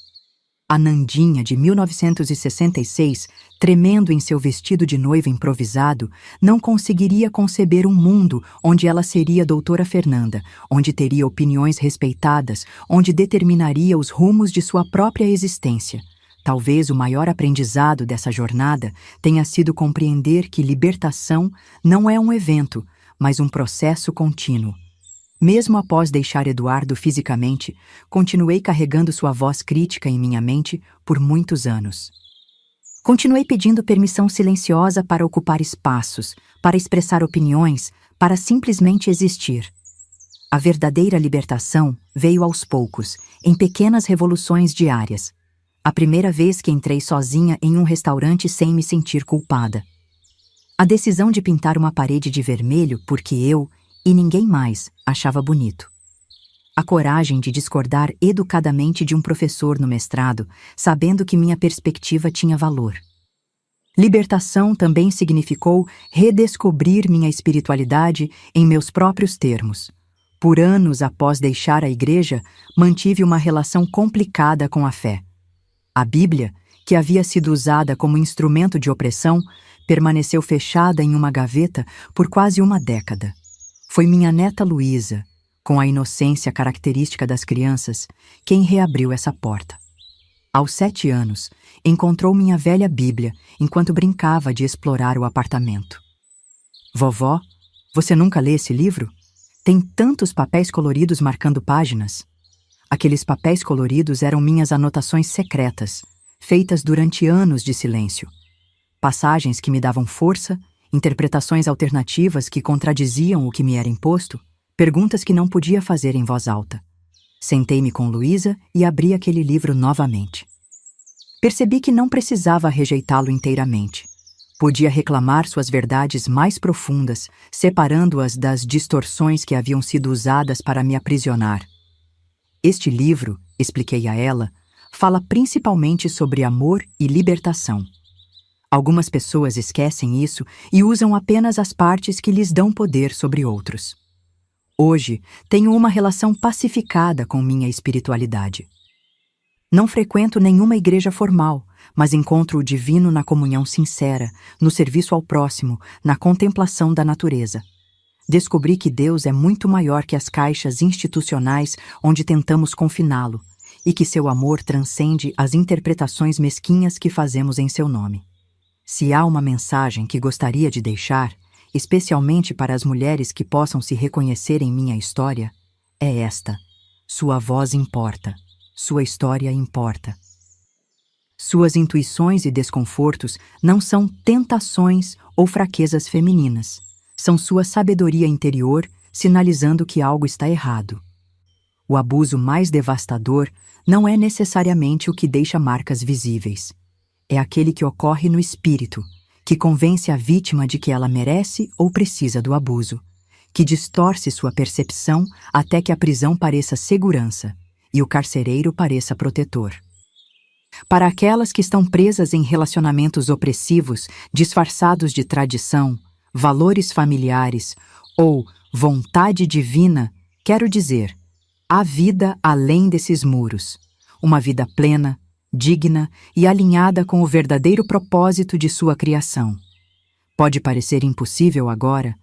A Nandinha, de 1966, tremendo em seu vestido de noiva improvisado, não conseguiria conceber um mundo onde ela seria doutora Fernanda, onde teria opiniões respeitadas, onde determinaria os rumos de sua própria existência. Talvez o maior aprendizado dessa jornada tenha sido compreender que libertação não é um evento, mas um processo contínuo. Mesmo após deixar Eduardo fisicamente, continuei carregando sua voz crítica em minha mente por muitos anos. Continuei pedindo permissão silenciosa para ocupar espaços, para expressar opiniões, para simplesmente existir. A verdadeira libertação veio aos poucos, em pequenas revoluções diárias. A primeira vez que entrei sozinha em um restaurante sem me sentir culpada. A decisão de pintar uma parede de vermelho porque eu, e ninguém mais, achava bonito. A coragem de discordar educadamente de um professor no mestrado, sabendo que minha perspectiva tinha valor. Libertação também significou redescobrir minha espiritualidade em meus próprios termos. Por anos após deixar a igreja, mantive uma relação complicada com a fé. A Bíblia, que havia sido usada como instrumento de opressão, permaneceu fechada em uma gaveta por quase uma década. Foi minha neta Luísa, com a inocência característica das crianças, quem reabriu essa porta. Aos 7 anos, encontrou minha velha Bíblia enquanto brincava de explorar o apartamento. Vovó, você nunca lê esse livro? Tem tantos papéis coloridos marcando páginas. Aqueles papéis coloridos eram minhas anotações secretas, feitas durante anos de silêncio. Passagens que me davam força, interpretações alternativas que contradiziam o que me era imposto, perguntas que não podia fazer em voz alta. Sentei-me com Luísa e abri aquele livro novamente. Percebi que não precisava rejeitá-lo inteiramente. Podia reclamar suas verdades mais profundas, separando-as das distorções que haviam sido usadas para me aprisionar. Este livro, expliquei a ela, fala principalmente sobre amor e libertação. Algumas pessoas esquecem isso e usam apenas as partes que lhes dão poder sobre outros. Hoje, tenho uma relação pacificada com minha espiritualidade. Não frequento nenhuma igreja formal, mas encontro o divino na comunhão sincera, no serviço ao próximo, na contemplação da natureza. Descobri que Deus é muito maior que as caixas institucionais onde tentamos confiná-lo, e que seu amor transcende as interpretações mesquinhas que fazemos em seu nome. Se há uma mensagem que gostaria de deixar, especialmente para as mulheres que possam se reconhecer em minha história, é esta: sua voz importa, sua história importa. Suas intuições e desconfortos não são tentações ou fraquezas femininas, são sua sabedoria interior sinalizando que algo está errado. O abuso mais devastador não é necessariamente o que deixa marcas visíveis. É aquele que ocorre no espírito, que convence a vítima de que ela merece ou precisa do abuso, que distorce sua percepção até que a prisão pareça segurança e o carcereiro pareça protetor. Para aquelas que estão presas em relacionamentos opressivos, disfarçados de tradição, valores familiares ou vontade divina, quero dizer, há vida além desses muros, uma vida plena, digna e alinhada com o verdadeiro propósito de sua criação. Pode parecer impossível agora,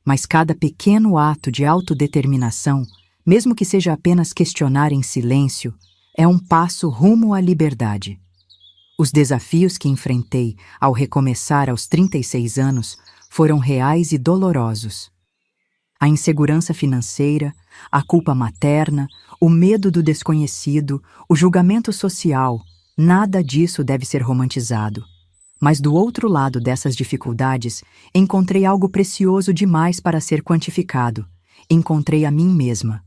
mas cada pequeno ato de autodeterminação, mesmo que seja apenas questionar em silêncio, é um passo rumo à liberdade. Os desafios que enfrentei ao recomeçar aos 36 anos foram reais e dolorosos. A insegurança financeira, a culpa materna, o medo do desconhecido, o julgamento social, nada disso deve ser romantizado. Mas do outro lado dessas dificuldades, encontrei algo precioso demais para ser quantificado. Encontrei a mim mesma.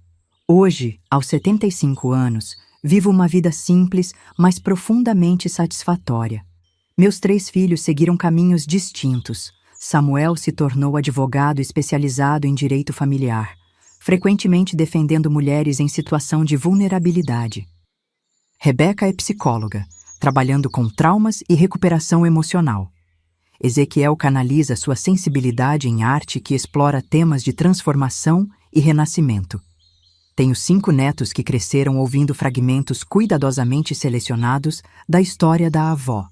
Hoje, aos 75 anos, vivo uma vida simples, mas profundamente satisfatória. Meus 3 filhos seguiram caminhos distintos. Samuel se tornou advogado especializado em direito familiar, frequentemente defendendo mulheres em situação de vulnerabilidade. Rebeca é psicóloga, trabalhando com traumas e recuperação emocional. Ezequiel canaliza sua sensibilidade em arte que explora temas de transformação e renascimento. Tenho 5 netos que cresceram ouvindo fragmentos cuidadosamente selecionados da história da avó.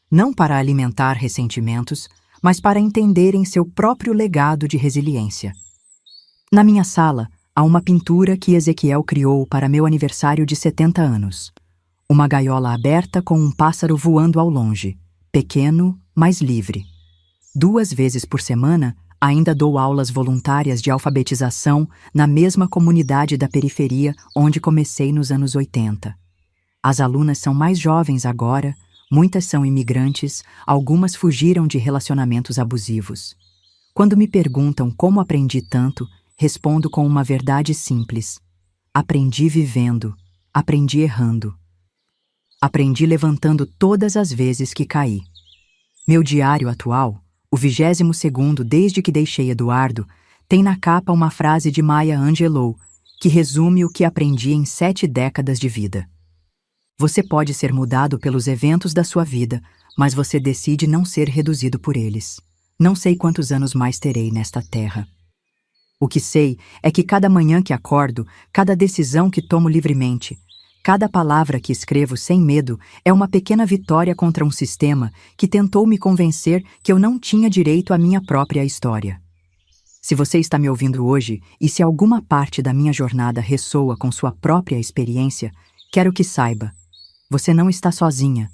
Não para alimentar ressentimentos, mas para entenderem seu próprio legado de resiliência. Na minha sala, há uma pintura que Ezequiel criou para meu aniversário de 70 anos. Uma gaiola aberta com um pássaro voando ao longe, pequeno, mas livre. 2 vezes por semana, ainda dou aulas voluntárias de alfabetização na mesma comunidade da periferia onde comecei nos anos 80. As alunas são mais jovens agora, muitas são imigrantes, algumas fugiram de relacionamentos abusivos. Quando me perguntam como aprendi tanto, respondo com uma verdade simples. Aprendi vivendo, aprendi errando. Aprendi levantando todas as vezes que caí. Meu diário atual, o 22º desde que deixei Eduardo, tem na capa uma frase de Maya Angelou, que resume o que aprendi em 7 décadas de vida. Você pode ser mudado pelos eventos da sua vida, mas você decide não ser reduzido por eles. Não sei quantos anos mais terei nesta terra. O que sei é que cada manhã que acordo, cada decisão que tomo livremente, cada palavra que escrevo sem medo é uma pequena vitória contra um sistema que tentou me convencer que eu não tinha direito à minha própria história. Se você está me ouvindo hoje e se alguma parte da minha jornada ressoa com sua própria experiência, quero que saiba, você não está sozinha.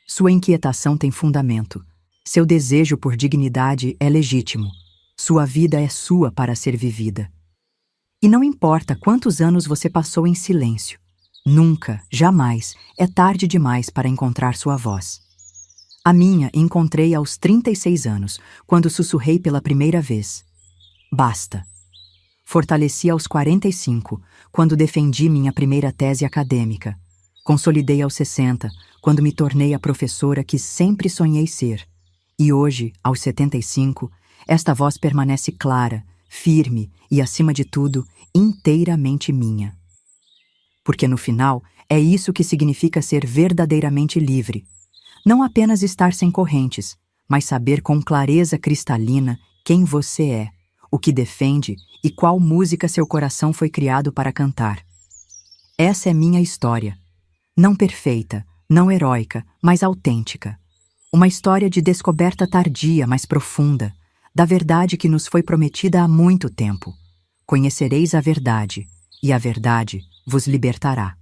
Sua inquietação tem fundamento. Seu desejo por dignidade é legítimo. Sua vida é sua para ser vivida. E não importa quantos anos você passou em silêncio, nunca, jamais, é tarde demais para encontrar sua voz. A minha encontrei aos 36 anos, quando sussurrei pela primeira vez. Basta. Fortaleci aos 45, quando defendi minha primeira tese acadêmica. Consolidei aos 60, quando me tornei a professora que sempre sonhei ser. E hoje, aos 75, esta voz permanece clara, firme e, acima de tudo, inteiramente minha. Porque no final, é isso que significa ser verdadeiramente livre. Não apenas estar sem correntes, mas saber com clareza cristalina quem você é, o que defende e qual música seu coração foi criado para cantar. Essa é minha história. Não perfeita, não heróica, mas autêntica. Uma história de descoberta tardia, mas profunda, da verdade que nos foi prometida há muito tempo. Conhecereis a verdade, e a verdade vos libertará.